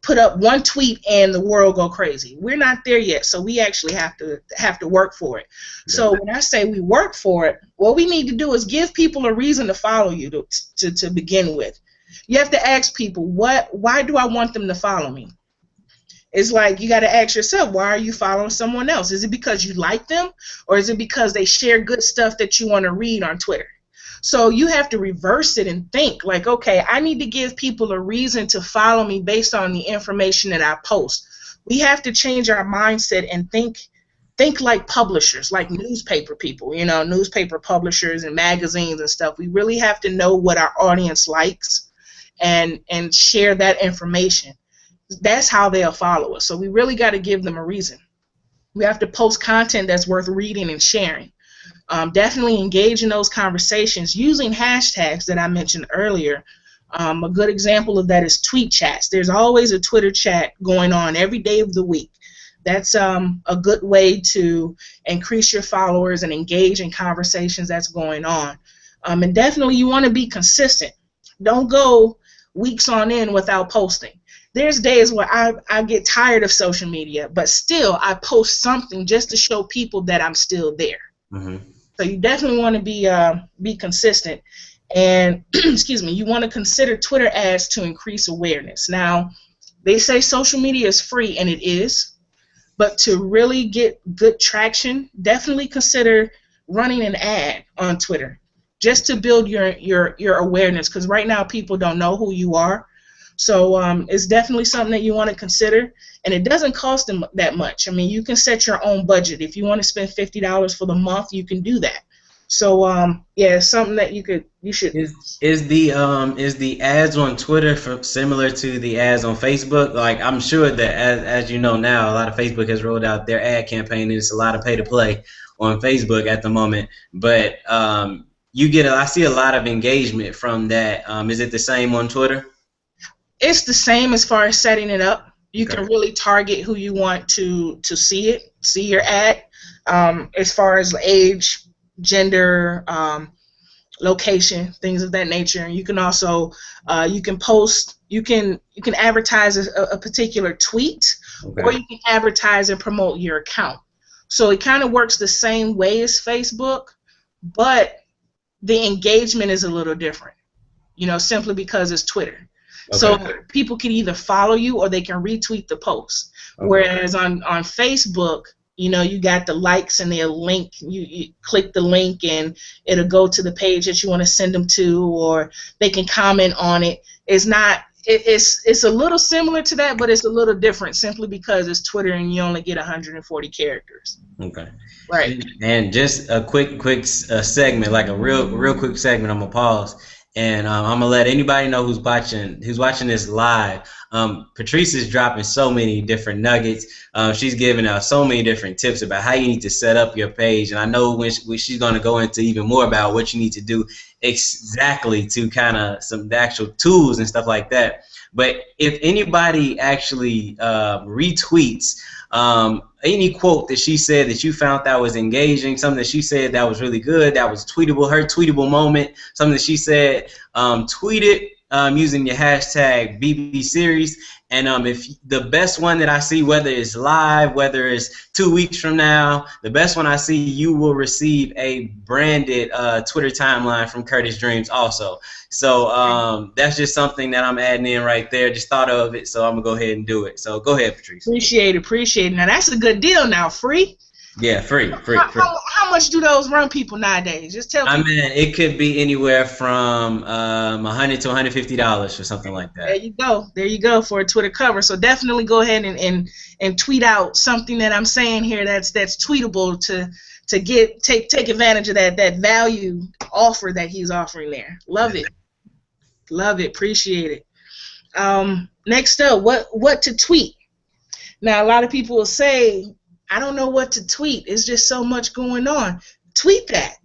put up one tweet and the world go crazy. We're not there yet, so we actually have to work for it. Yeah. So when I say we work for it, what we need to do is give people a reason to follow you to begin with. You have to ask people, why do I want them to follow me? It's like you got to ask yourself, why are you following someone else? Is it because you like them, or is it because they share good stuff that you want to read on Twitter? So you have to reverse it and think like, okay, I need to give people a reason to follow me based on the information that I post. We have to change our mindset and think like publishers, like newspaper people, newspaper publishers and magazines and stuff. We really have to know what our audience likes and share that information. That's how they'll follow us. So we really got to give them a reason. We have to post content that's worth reading and sharing. Definitely engage in those conversations using hashtags that I mentioned earlier. A good example of that is tweet chats. There's always a Twitter chat going on every day of the week. That's a good way to increase your followers and engage in conversations that's going on. And definitely you want to be consistent. Don't go weeks on end without posting. There's days where I get tired of social media, but still I post something just to show people that I'm still there. Mm-hmm. So you definitely want to be consistent. And excuse me, you want to consider Twitter ads to increase awareness. Now, they say social media is free, and it is, but to really get good traction, definitely consider running an ad on Twitter just to build your awareness, because right now people don't know who you are. So it's definitely something that you want to consider, and it doesn't cost them that much. I mean, you can set your own budget. If you want to spend $50 for the month, you can do that. So yeah, it's something that you should. Is the ads on Twitter similar to the ads on Facebook? Like, I'm sure that as you know now, a lot of Facebook has rolled out their ad campaign, and it's a lot of pay to play on Facebook at the moment. But I see a lot of engagement from that. Is it the same on Twitter? It's the same as far as setting it up. You can really target who you want to see your ad. As far as age, gender, location, things of that nature. And you can also you can post, you can advertise a particular tweet, Okay. or you can advertise and promote your account. So it kind of works the same way as Facebook, but the engagement is a little different, simply because it's Twitter. Okay. So people can either follow you or they can retweet the post. Okay. Whereas on Facebook, you got the likes and they'll link. You click the link and it'll go to the page that you want to send them to, or they can comment on it. It's not. It's a little similar to that, but it's a little different simply because it's Twitter and you only get 140 characters. Okay. Right. And just a quick segment, like a real quick segment. I'm gonna pause, and I'm gonna let anybody know who's watching this live. Patrice is dropping so many different nuggets. She's giving out so many different tips about how you need to set up your page, and I know when she's gonna go into even more about what you need to do exactly to kind of some actual tools and stuff like that. But if anybody actually retweets any quote that she said that you found that was engaging, something that she said that was really good, that was tweetable, her tweetable moment, something that she said, tweet it using your hashtag BB Series. And if the best one that I see, whether it's live, whether it's 2 weeks from now, the best one I see, you will receive a branded Twitter timeline from Curtis Dreams also. So that's just something that I'm adding in right there. Just thought of it, so I'm going to go ahead and do it. So go ahead, Patrice. Appreciate it. Now, that's a good deal now. Free? Yeah, free. How much do those run people nowadays? Just tell people. I mean, it could be anywhere from $100 to $150 or something like that. There you go for a Twitter cover. So definitely go ahead and tweet out something that I'm saying here that's tweetable to take advantage of that value offer that he's offering there. Love it. Appreciate it. Next up, what to tweet. Now, a lot of people will say, I don't know what to tweet. It's just so much going on. Tweet that.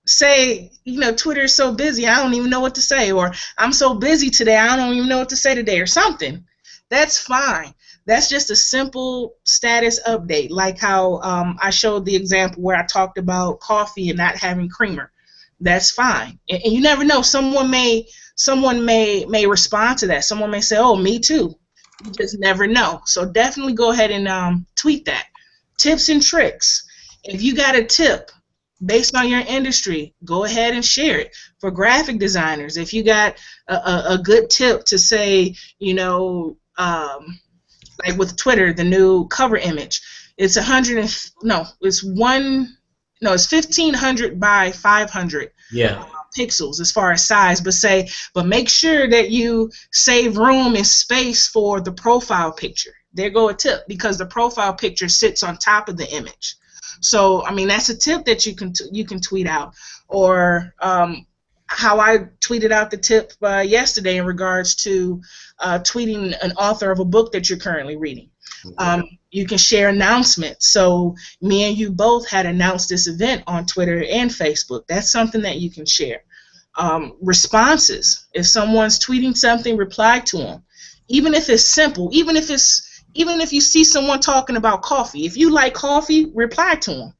Say, Twitter is so busy, I don't even know what to say. Or I'm so busy today, I don't even know what to say today, or something. That's fine. That's just a simple status update, like how I showed the example where I talked about coffee and not having creamer. That's fine. And you never know. Someone may respond to that. Someone may say, oh, me too. You just never know. So definitely go ahead and tweet that. Tips and tricks. If you got a tip based on your industry, go ahead and share it. For graphic designers, if you got a good tip to say, like with Twitter, the new cover image, it's 1500 by 500 pixels as far as size, but make sure that you save room and space for the profile picture. There go a tip, because the profile picture sits on top of the image. So I mean, that's a tip that you can tweet out. Or how I tweeted out the tip yesterday in regards to tweeting an author of a book that you're currently reading. You can share announcements. So me and you both had announced this event on Twitter and Facebook. That's something that you can share. Responses. If someone's tweeting something, reply to them. Even if it's simple, even if you see someone talking about coffee, if you like coffee, reply to them.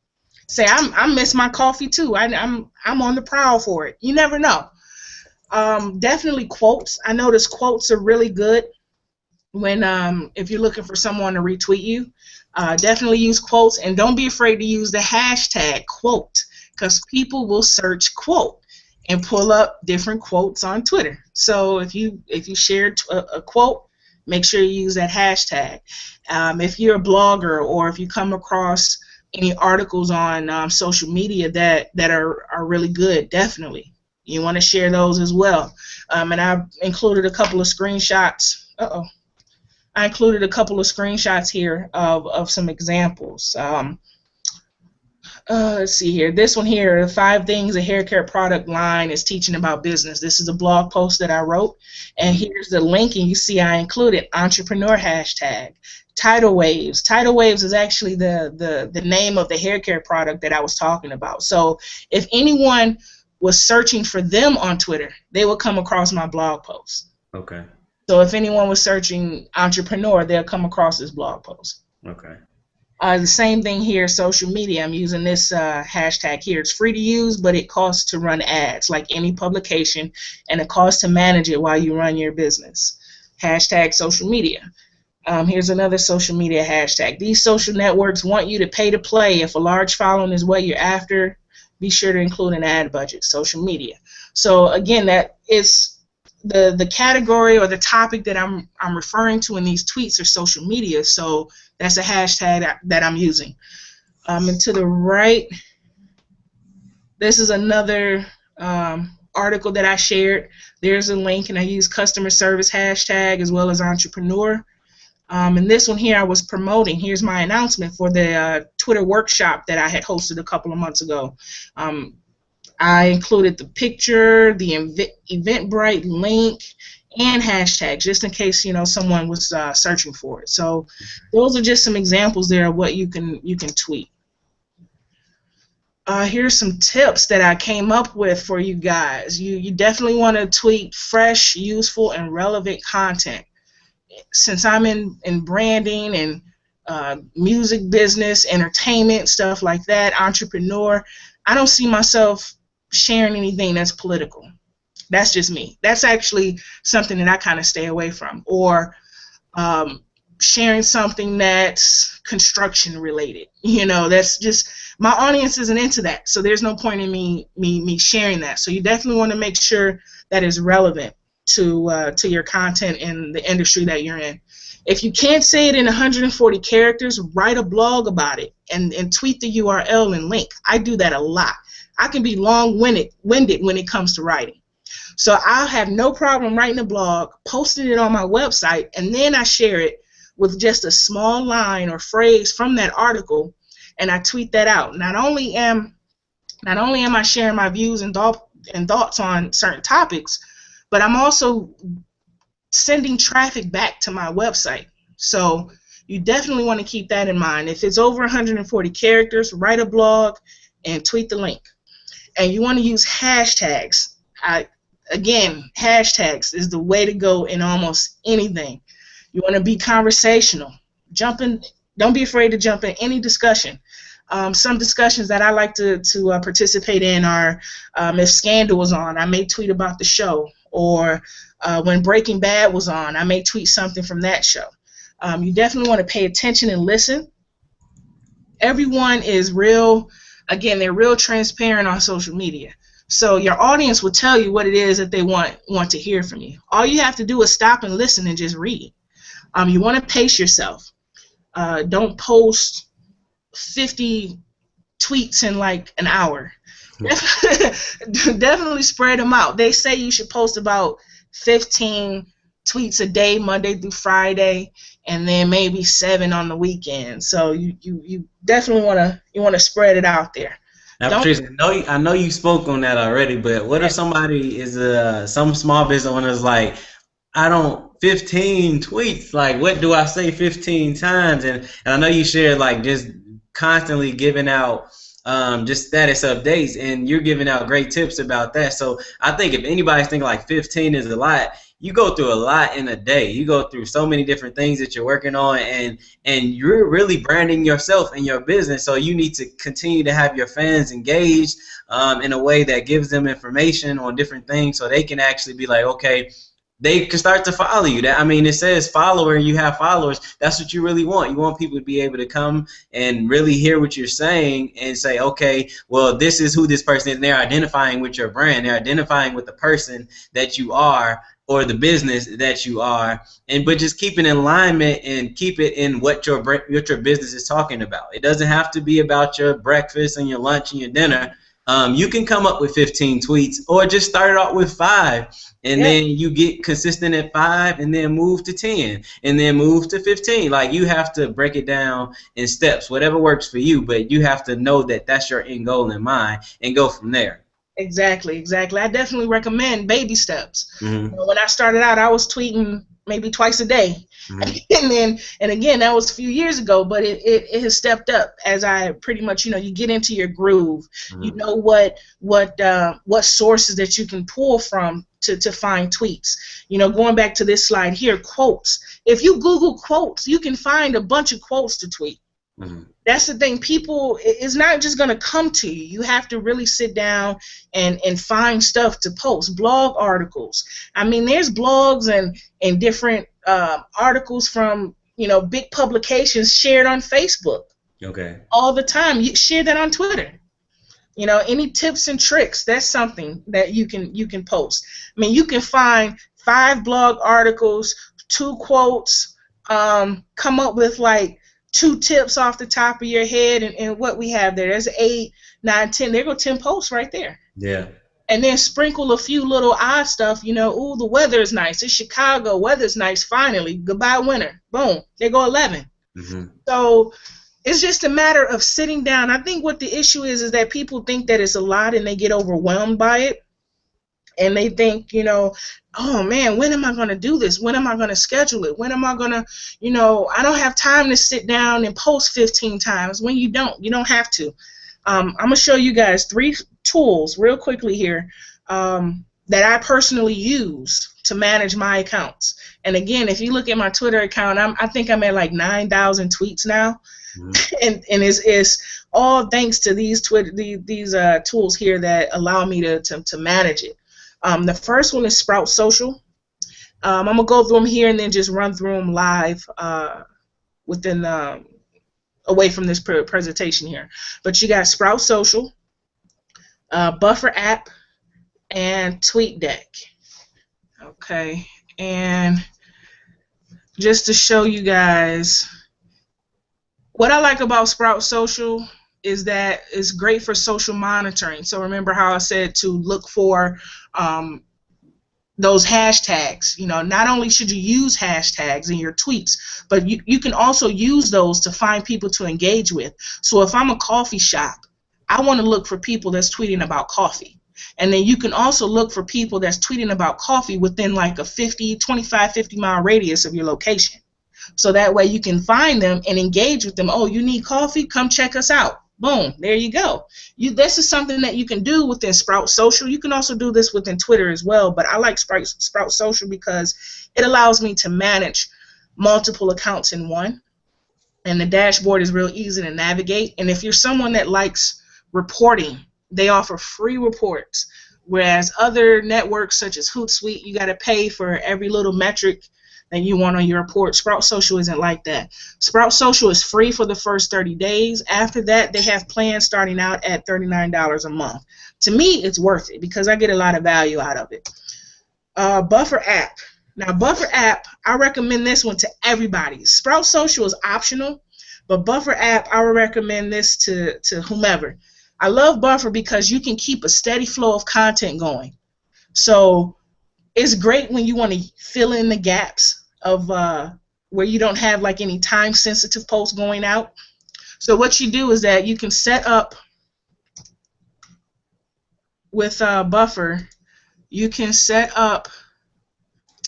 Say, I miss my coffee too. I'm on the prowl for it. You never know. Definitely quotes. I notice quotes are really good when if you're looking for someone to retweet you. Definitely use quotes, and don't be afraid to use the hashtag quote, because people will search quote and pull up different quotes on Twitter. So if you share a quote, make sure you use that hashtag. If you're a blogger, or if you come across any articles on social media that are really good, definitely you want to share those as well. And I've included a couple of screenshots. I included a couple of screenshots here of some examples. Let's see here. This one here, 5 things a hair care product line is teaching about business. This is a blog post that I wrote, and here's the link, and you see I included entrepreneur hashtag. Tidal waves. Tidal waves is actually the name of the hair care product that I was talking about. So if anyone was searching for them on Twitter, they would come across my blog post. Okay. So if anyone was searching entrepreneur, they'll come across this blog post. Okay. The same thing here, social media. I'm using this hashtag here. It's free to use, but it costs to run ads like any publication, and it costs to manage it while you run your business. Hashtag social media. Here's another social media hashtag. These social networks want you to pay to play. If a large following is what you're after, be sure to include an ad budget. Social media. So again, that is the category or the topic that I'm referring to in these tweets are social media. So that's a hashtag that I'm using. And to the right, this is another article that I shared. There's a link, and I use customer service hashtag as well as entrepreneur. And this one here I was promoting. Here's my announcement for the Twitter workshop that I had hosted a couple of months ago. I included the picture, the Eventbrite link, and hashtags, just in case someone was searching for it. So those are just some examples there of what you can tweet. Here's some tips that I came up with for you guys. You definitely want to tweet fresh, useful, and relevant content. Since I'm in branding and music business, entertainment, stuff like that, entrepreneur, I don't see myself sharing anything that's political. That's just me. That's actually something that I kind of stay away from. Or sharing something that's construction related. That's just, my audience isn't into that, so there's no point in me sharing that. So you definitely want to make sure that is relevant to your content in the industry that you're in. If you can't say it in 140 characters, write a blog about it and tweet the URL and link. I do that a lot. I can be long-winded when it comes to writing. So I'll have no problem writing a blog, posting it on my website, and then I share it with just a small line or phrase from that article, and I tweet that out. Not only am I sharing my views and thoughts on certain topics, but I'm also sending traffic back to my website. So you definitely want to keep that in mind. If it's over 140 characters, write a blog and tweet the link. And you want to use hashtags. Again, hashtags is the way to go in almost anything. You want to be conversational. Don't be afraid to jump in any discussion. Some discussions that I like to participate in are if Scandal was on, I may tweet about the show. Or when Breaking Bad was on, I may tweet something from that show. You definitely want to pay attention and listen. Everyone is real. Again, they're real transparent on social media. So your audience will tell you what it is that they want to hear from you. All you have to do is stop and listen and just read. You want to pace yourself. Don't post 50 tweets in like an hour. Definitely spread them out. They say you should post about 15 tweets a day, Monday through Friday, and then maybe 7 on the weekend. So you definitely want to spread it out there. Now, Patrice, I know you spoke on that already, but what if somebody is some small business owner is like, 15 tweets, like what do I say 15 times? And I know you shared like just constantly giving out just status updates, and you're giving out great tips about that. So I think if anybody's thinking like 15 is a lot, you go through a lot in a day. You go through so many different things that you're working on, and you're really branding yourself and your business. So you need to continue to have your fans engaged in a way that gives them information on different things, so they can actually be like, okay, they can start to follow you. It says follower, and you have followers. That's what you really want. You want people to be able to come and really hear what you're saying and say, okay, well, this is who this person is. And they're identifying with your brand. They're identifying with the person that you are or the business that you are. But just keep it in alignment and keep it in what your business is talking about. It doesn't have to be about your breakfast and your lunch and your dinner. You can come up with 15 tweets, or just start it out with 5, and then you get consistent at 5, and then move to 10, and then move to 15. Like, you have to break it down in steps, whatever works for you, but you have to know that that's your end goal in mind and go from there. Exactly. I definitely recommend baby steps. Mm-hmm. When I started out, I was tweeting maybe twice a day. Mm-hmm. and again, that was a few years ago, but it has stepped up as I pretty much, you get into your groove. Mm-hmm. You know what sources that you can pull from to find tweets. Going back to this slide here, quotes. If you Google quotes, you can find a bunch of quotes to tweet. That's the thing. People, it's not just going to come to you. You have to really sit down and find stuff to post. Blog articles. I mean, there's blogs and different articles from, you know, big publications shared on Facebook. Okay. All the time. You share that on Twitter. You know, any tips and tricks, that's something that you can post. I mean, you can find 5 blog articles, 2 quotes, come up with like 2 tips off the top of your head, and what we have there's 8, 9, 10. There go 10 posts right there. Yeah. And then sprinkle a few little odd stuff, you know, ooh, the weather is nice. It's Chicago, weather's nice, finally. Goodbye, winter. Boom. There go 11. So it's just a matter of sitting down. I think what the issue is that people think that it's a lot and they get overwhelmed by it. And they think, you know, oh man, when am I going to do this? When am I going to schedule it? When am I going to, you know, I don't have time to sit down and post 15 times. When you don't have to. I'm going to show you guys 3 tools real quickly here that I personally use to manage my accounts. And again, if you look at my Twitter account, I think I'm at like 9,000 tweets now. And it's all thanks to these tools here that allow me to manage it. The first one is Sprout Social. I'm going to go through them here and then just run through them live within away from this presentation here. But you got Sprout Social, Buffer app, and TweetDeck. Okay, and just to show you guys, what I like about Sprout Social is that it's great for social monitoring. So remember how I said to look for those hashtags. You know, not only should you use hashtags in your tweets, but you can also use those to find people to engage with. So if I'm a coffee shop, I want to look for people that's tweeting about coffee. And then you can also look for people that's tweeting about coffee within like a 25, 50-mile radius of your location. So that way you can find them and engage with them. Oh, you need coffee? Come check us out. Boom, there you go. This is something that you can do within Sprout Social. You can also do this within Twitter as well, but I like Sprout Social because it allows me to manage multiple accounts in one. And the dashboard is real easy to navigate. And if you're someone that likes reporting, they offer free reports, whereas other networks such as Hootsuite, you got to pay for every little metric that you want on your report. Sprout Social isn't like that. Sprout Social is free for the first 30 days. After that, they have plans starting out at $39 a month. To me, it's worth it because I get a lot of value out of it. Buffer app. Now, Buffer app, I recommend this one to everybody. Sprout Social is optional, but Buffer app, I would recommend this to whomever. I love Buffer because you can keep a steady flow of content going. So it's great when you want to fill in the gaps of where you don't have like any time-sensitive posts going out. So what you do is that you can set up with Buffer, you can set up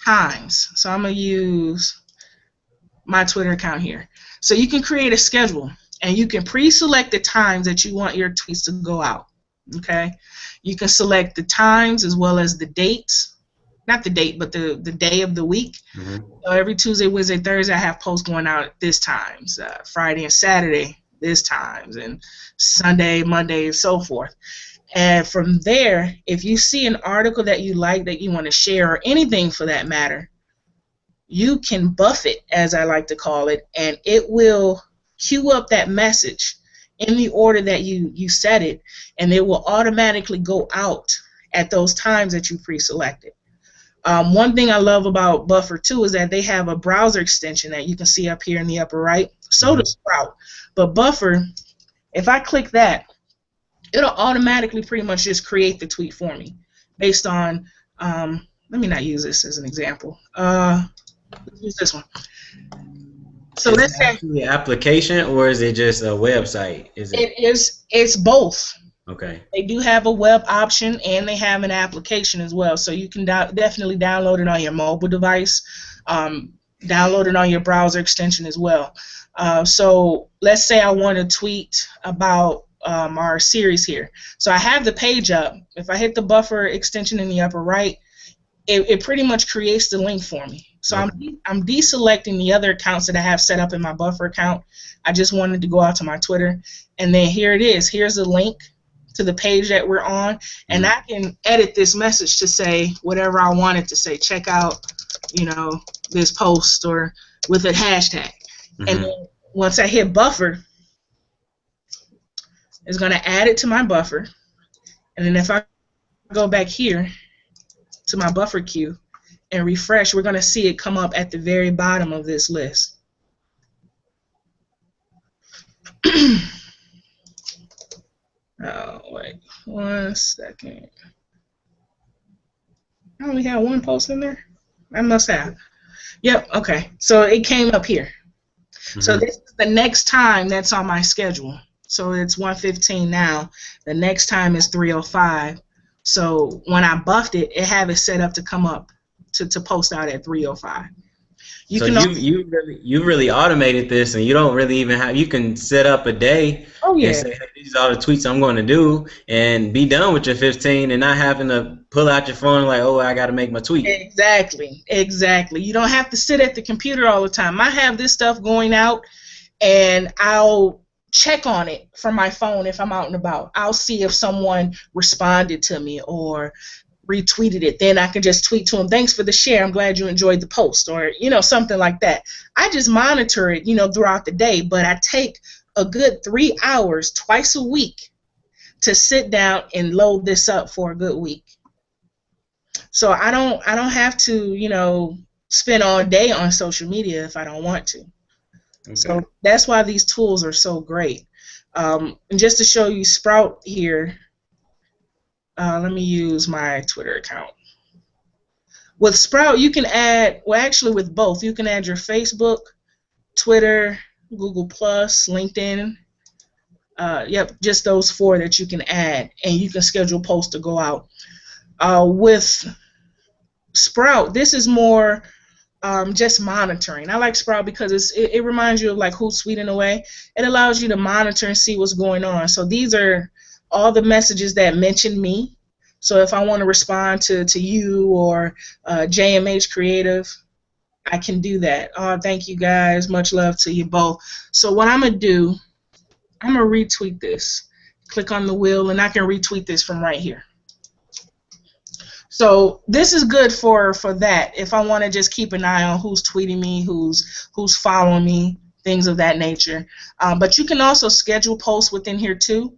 times. So I'm going to use my Twitter account here. So you can create a schedule. And you can pre-select the times that you want your tweets to go out, okay? You can select the times as well as the dates. Not the date, but the day of the week. So every Tuesday, Wednesday, Thursday, I have posts going out at this times. Friday and Saturday, this times. And Sunday, Monday, and so forth. And from there, if you see an article that you like that you want to share, or anything for that matter, you can buff it, as I like to call it, and it will queue up that message in the order that you set it, and it will automatically go out at those times that you pre-selected. One thing I love about Buffer too is that they have a browser extension that you can see up here in the upper right. So does Sprout. But Buffer, if I click that, it'll automatically pretty much just create the tweet for me based on, let me not use this as an example. Let's use this one. So is it actually an application or is it just a website? It's both. Okay. They do have a web option and they have an application as well. So you can definitely download it on your mobile device, download it on your browser extension as well. So let's say I want to tweet about our series here. So I have the page up. If I hit the Buffer extension in the upper right, it pretty much creates the link for me. So I'm deselecting the other accounts that I have set up in my buffer account. I just wanted to go out to my Twitter, and then here it is. Here's a link to the page that we're on, and I can edit this message to say whatever I want it to say. Check out, this post, or with a hashtag. And then once I hit buffer, it's going to add it to my buffer. And then if I go back here to my buffer queue and refresh, we're going to see it come up at the very bottom of this list. Oh, wait 1 second. I only have one post in there? I must have. Yep, okay. So it came up here. So this is the next time that's on my schedule. So it's 1:15 now. The next time is 3:05. So when I buffed it, it have it set up to come up to post out at 3:05. You really automated this, and you don't really even have. You can set up a day and say, hey, these are all the tweets I'm going to do, and be done with your 15, and not having to pull out your phone like, oh, I got to make my tweet. Exactly. You don't have to sit at the computer all the time. I have this stuff going out, and I'll check on it from my phone if I'm out and about. I'll see if someone responded to me or retweeted it. Then I can just tweet to them, thanks for the share, I'm glad you enjoyed the post, or something like that. I just monitor it throughout the day, but I take a good 3 hours twice a week to sit down and load this up for a good week. So I don't have to spend all day on social media if I don't want to. Okay. So that's why these tools are so great. And just to show you Sprout here, let me use my Twitter account. With Sprout, you can add, well, actually with both, you can add your Facebook, Twitter, Google+, LinkedIn. Yep, just those 4 that you can add, and you can schedule posts to go out. With Sprout, this is more just monitoring. I like Sprout because it reminds you of like who's tweeting away. It allows you to monitor and see what's going on. So these are all the messages that mention me. So if I want to respond to you or JMH Creative, I can do that. Oh, thank you guys. Much love to you both. So what I'm going to do, I'm going to retweet this. Click on the wheel, and I can retweet this from right here. So this is good for that. If I want to just keep an eye on who's tweeting me, who's following me, things of that nature. But you can also schedule posts within here too.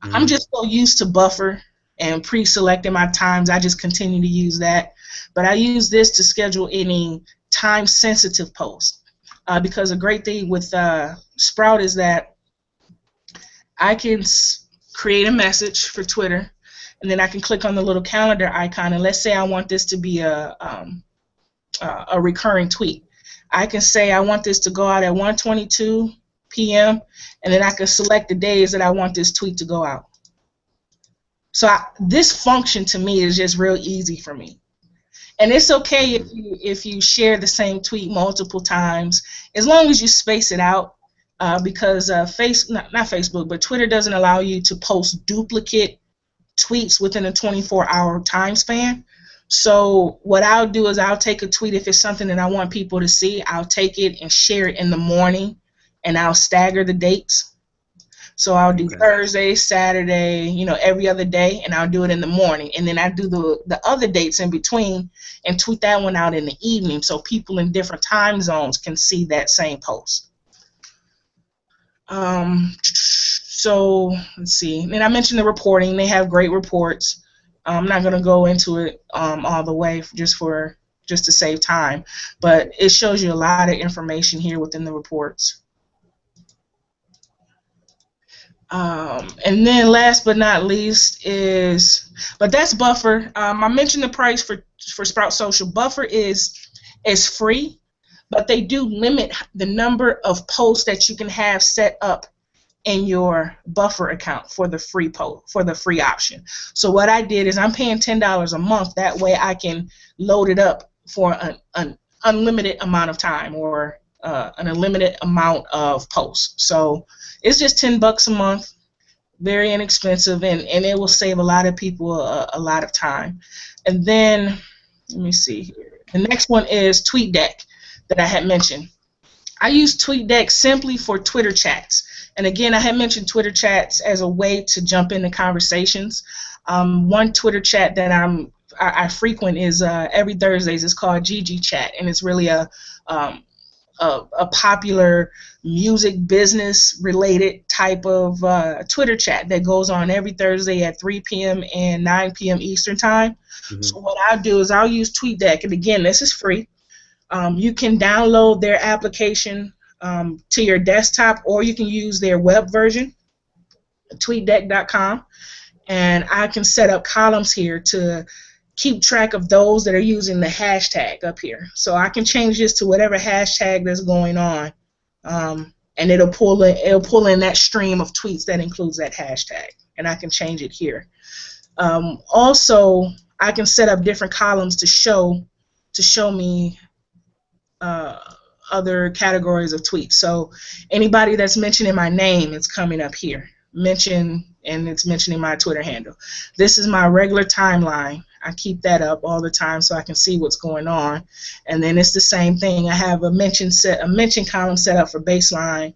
I'm just so used to buffer and pre-selecting my times. I just continue to use that. But I use this to schedule any time-sensitive posts. Because a great thing with Sprout is that I can create a message for Twitter, and then I can click on the little calendar icon, and let's say I want this to be a recurring tweet. I can say I want this to go out at 1:22 p.m., and then I can select the days that I want this tweet to go out. So this function to me is just real easy for me. And it's okay if you share the same tweet multiple times, as long as you space it out, because not Facebook, but Twitter doesn't allow you to post duplicate tweets within a 24-hour time span. So what I'll do is I'll take a tweet if it's something that I want people to see. I'll take it and share it in the morning, and I'll stagger the dates. So I'll do Thursday, Saturday, every other day, and I'll do it in the morning. And then I do the other dates in between and tweet that one out in the evening so people in different time zones can see that same post. So let's see. And I mentioned the reporting. They have great reports. I'm not going to go into it all the way just to save time, but it shows you a lot of information here within the reports. And then last but not least but that's Buffer. I mentioned the price for Sprout Social. Buffer is free, but they do limit the number of posts that you can have set up in your Buffer account for the free option. So what I did is I'm paying $10 a month. That way I can load it up for an unlimited amount of time, or an unlimited amount of posts. So it's just $10 a month, very inexpensive, and it will save a lot of people a lot of time. And then let me see here. The next one is TweetDeck that I had mentioned. I use TweetDeck simply for Twitter chats. And again, I had mentioned Twitter chats as a way to jump into conversations. One Twitter chat that I frequent is every Thursdays. It's called GG Chat, and it's really a popular music business related type of Twitter chat that goes on every Thursday at 3 p.m. and 9 p.m. Eastern Time. Mm-hmm. So what I'll do is I'll use TweetDeck, and again, this is free. You can download their application to your desktop, or you can use their web version, tweetdeck.com, and I can set up columns here to keep track of those that are using the hashtag up here. So I can change this to whatever hashtag that's going on, and it'll pull in that stream of tweets that includes that hashtag, and I can change it here. Also, I can set up different columns to show me other categories of tweets. So anybody that's mentioning my name, it's coming up here. Mention, and it's mentioning my Twitter handle. This is my regular timeline. I keep that up all the time so I can see what's going on. And then it's the same thing. I have a mention column set up for baseline,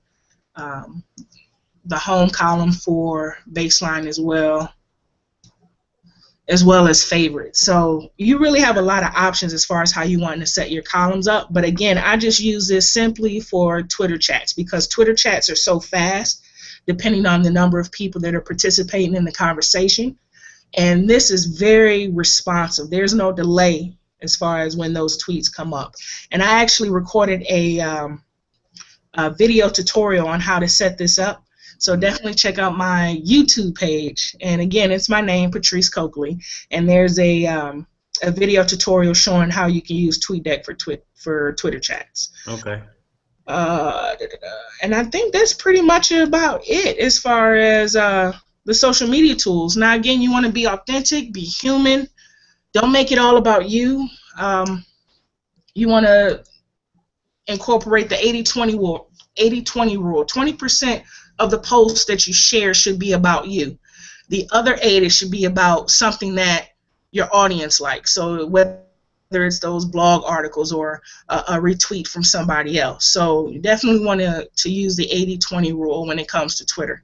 the home column for baseline as well as favorites. So you really have a lot of options as far as how you want to set your columns up. But again, I just use this simply for Twitter chats because Twitter chats are so fast depending on the number of people that are participating in the conversation. And this is very responsive. There's no delay as far as when those tweets come up. And I actually recorded a video tutorial on how to set this up. So definitely check out my YouTube page. And again, it's my name, Patrice Coakley. And there's a video tutorial showing how you can use TweetDeck for Twitter chats. Okay. And I think that's pretty much about it as far as the social media tools. Now, again, you want to be authentic, be human. Don't make it all about you. You want to incorporate the 80-20 rule. 80-20 rule. 20% of the posts that you share should be about you. The other 80 should be about something that your audience likes. So whether it's those blog articles or a retweet from somebody else. So you definitely want to use the 80-20 rule when it comes to Twitter.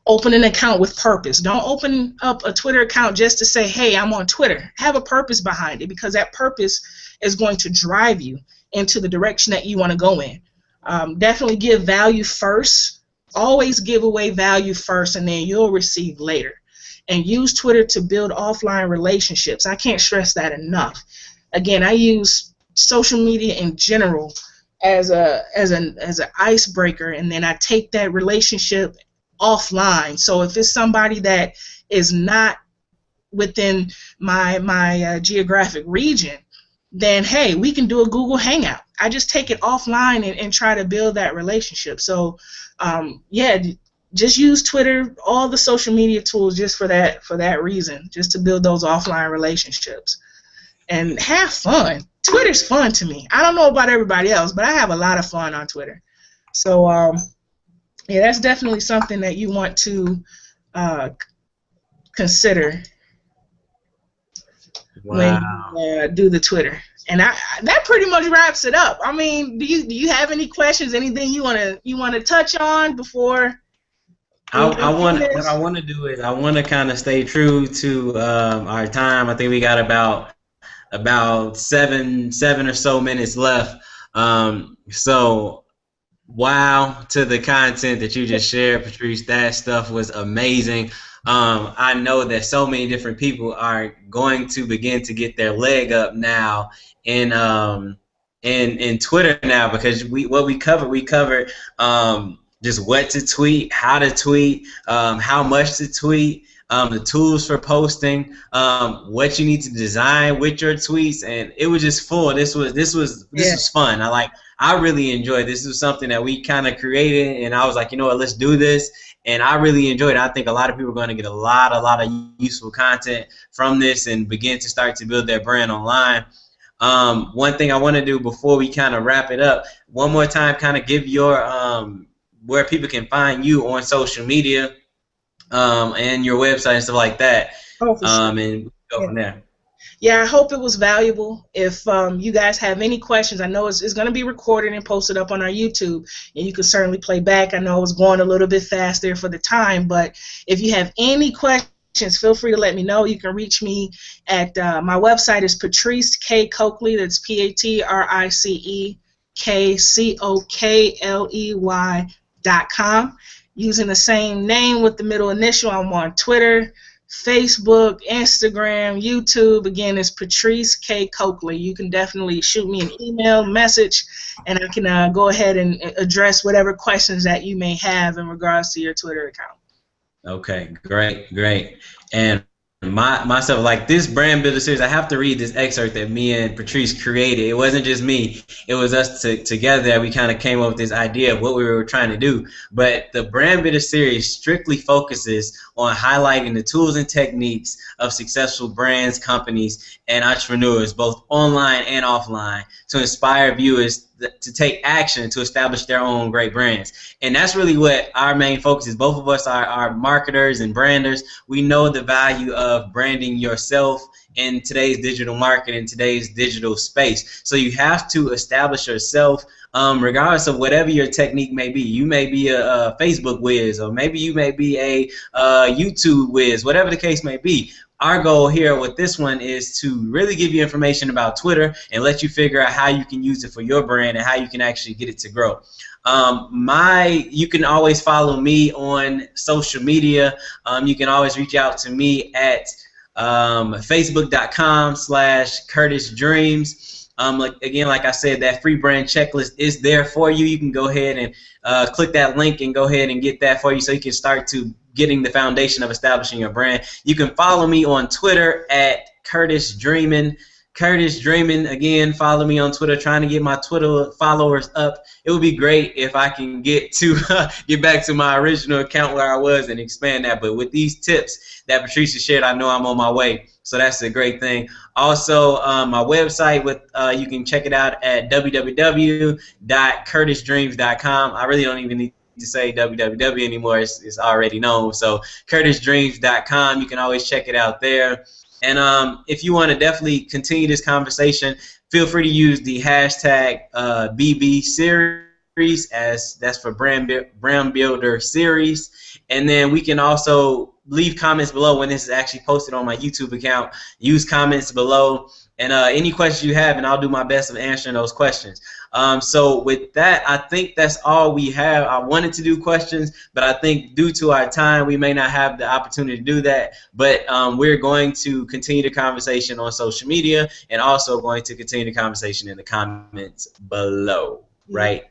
Open an account with purpose. Don't open up a Twitter account just to say, hey, I'm on Twitter. Have a purpose behind it because that purpose is going to drive you into the direction that you want to go in. Definitely give value first. Always give away value first, and then you'll receive later. And use Twitter to build offline relationships. I can't stress that enough. Again, I use social media in general as an icebreaker, and then I take that relationship offline. So if it's somebody that is not within my geographic region, then hey, we can do a Google Hangout. I just take it offline and try to build that relationship. So yeah, just use Twitter, all the social media tools just for that reason, just to build those offline relationships. And have fun. Twitter's fun to me. I don't know about everybody else, but I have a lot of fun on Twitter. So yeah, that's definitely something that you want to consider when you do the Twitter. And that pretty much wraps it up. I mean, do you have any questions? Anything you wanna touch on before? What I want to do is I want to kind of stay true to our time. I think we got about seven or so minutes left. So wow to the content that you just shared, Patrice. That stuff was amazing. I know that so many different people are going to begin to get their leg up now in Twitter now, because we covered just what to tweet, how to tweet, how much to tweet, the tools for posting, what you need to design with your tweets, and it was just full. This was fun. I really enjoyed this. This was something that we kind of created, and I was like, you know what, let's do this. And I really enjoyed it. I think a lot of people are going to get a lot of useful content from this and begin to start to build their brand online. One thing I want to do before we kind of wrap it up, one more time, kind of give your where people can find you on social media, and your website and stuff like that. Oh, for sure. And go from there. Yeah, I hope it was valuable. If you guys have any questions, I know it's going to be recorded and posted up on our YouTube, and you can certainly play back. I know I was going a little bit fast there for the time, but if you have any questions, feel free to let me know. You can reach me at my website is Patrice K. Coakley. That's PatriceKcokley.com. Using the same name with the middle initial, I'm on Twitter, Facebook, Instagram, YouTube. Again, it's Patrice K. Coakley. You can definitely shoot me an email, message, and I can go ahead and address whatever questions that you may have in regards to your Twitter account. Okay, great. And myself, like this brand builder series, I have to read this excerpt that me and Patrice created. It wasn't just me, it was us together that we kind of came up with this idea of what we were trying to do. But the brand builder series strictly focuses on highlighting the tools and techniques of successful brands, companies, and entrepreneurs, both online and offline, to inspire viewers to take action to establish their own great brands. And that's really what our main focus is. Both of us are marketers and branders. We know the value of branding yourself in today's digital market, in today's digital space. So you have to establish yourself regardless of whatever your technique may be. You may be a Facebook whiz, or maybe you may be a YouTube whiz, whatever the case may be. Our goal here with this one is to really give you information about Twitter and let you figure out how you can use it for your brand and how you can actually get it to grow. You can always follow me on social media. You can always reach out to me at facebook.com/CurtisDreams. Like I said, that free brand checklist is there for you. You can go ahead and click that link and go ahead and get that for you, so you can start to getting the foundation of establishing your brand. You can follow me on Twitter at Curtis Dreamin'. Curtis Dreamin', again, follow me on Twitter, trying to get my Twitter followers up. It would be great if I can get back to my original account where I was and expand that. But with these tips that Patricia shared, I know I'm on my way. So that's a great thing. Also, my website, you can check it out at www.curtisdreams.com. I really don't even need to say www anymore. It's already known. So curtisdreams.com. You can always check it out there. And if you want to definitely continue this conversation, feel free to use the hashtag BB series, as that's for brand builder series. And then we can also leave comments below when this is actually posted on my YouTube account. Use comments below and any questions you have, and I'll do my best of answering those questions. So with that, I think that's all we have. I wanted to do questions, but I think due to our time, we may not have the opportunity to do that. But we're going to continue the conversation on social media, and also going to continue the conversation in the comments below, right?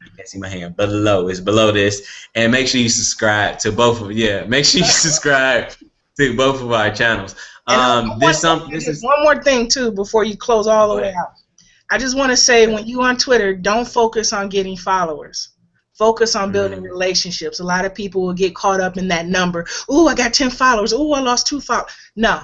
You can see my hand below. It's below this. And make sure you subscribe to both of make sure you subscribe to both of our channels. This is one more thing too before you close all the way out. I just want to say, when you on Twitter, don't focus on getting followers. Focus on building relationships. A lot of people will get caught up in that number. Ooh, I got 10 followers. Ooh, I lost 2 followers. No,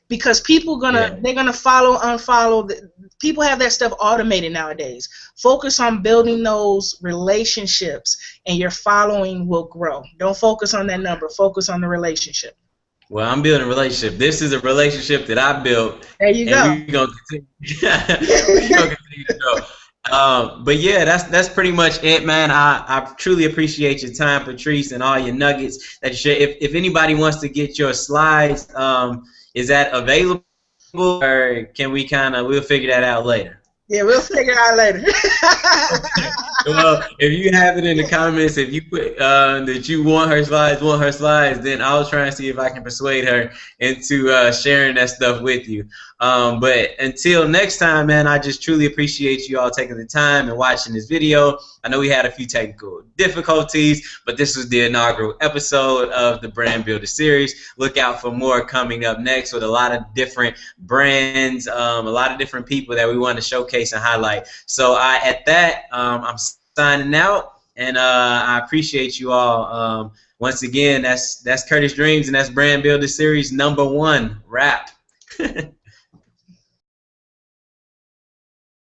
because people they're gonna follow, unfollow. People have that stuff automated nowadays. Focus on building those relationships, and your following will grow. Don't focus on that number. Focus on the relationship. Well, I'm building a relationship. This is a relationship that I built. There you go. We're gonna continue to grow. But yeah, that's pretty much it, man. I truly appreciate your time, Patrice, and all your nuggets that you share. If anybody wants to get your slides, is that available, or can we we'll figure that out later? Yeah, we'll figure it out later. Well, if you have it in the comments, if you put that you want her slides, then I'll try and see if I can persuade her into sharing that stuff with you. But until next time, man, I just truly appreciate you all taking the time and watching this video. I know we had a few technical difficulties, but this was the inaugural episode of the Brand Builder series. Look out for more coming up next with a lot of different brands, a lot of different people that we want to showcase and highlight. So I'm signing out, and I appreciate you all. Once again, that's Curtis Dreams, and that's Brand Builder series #1 wrap.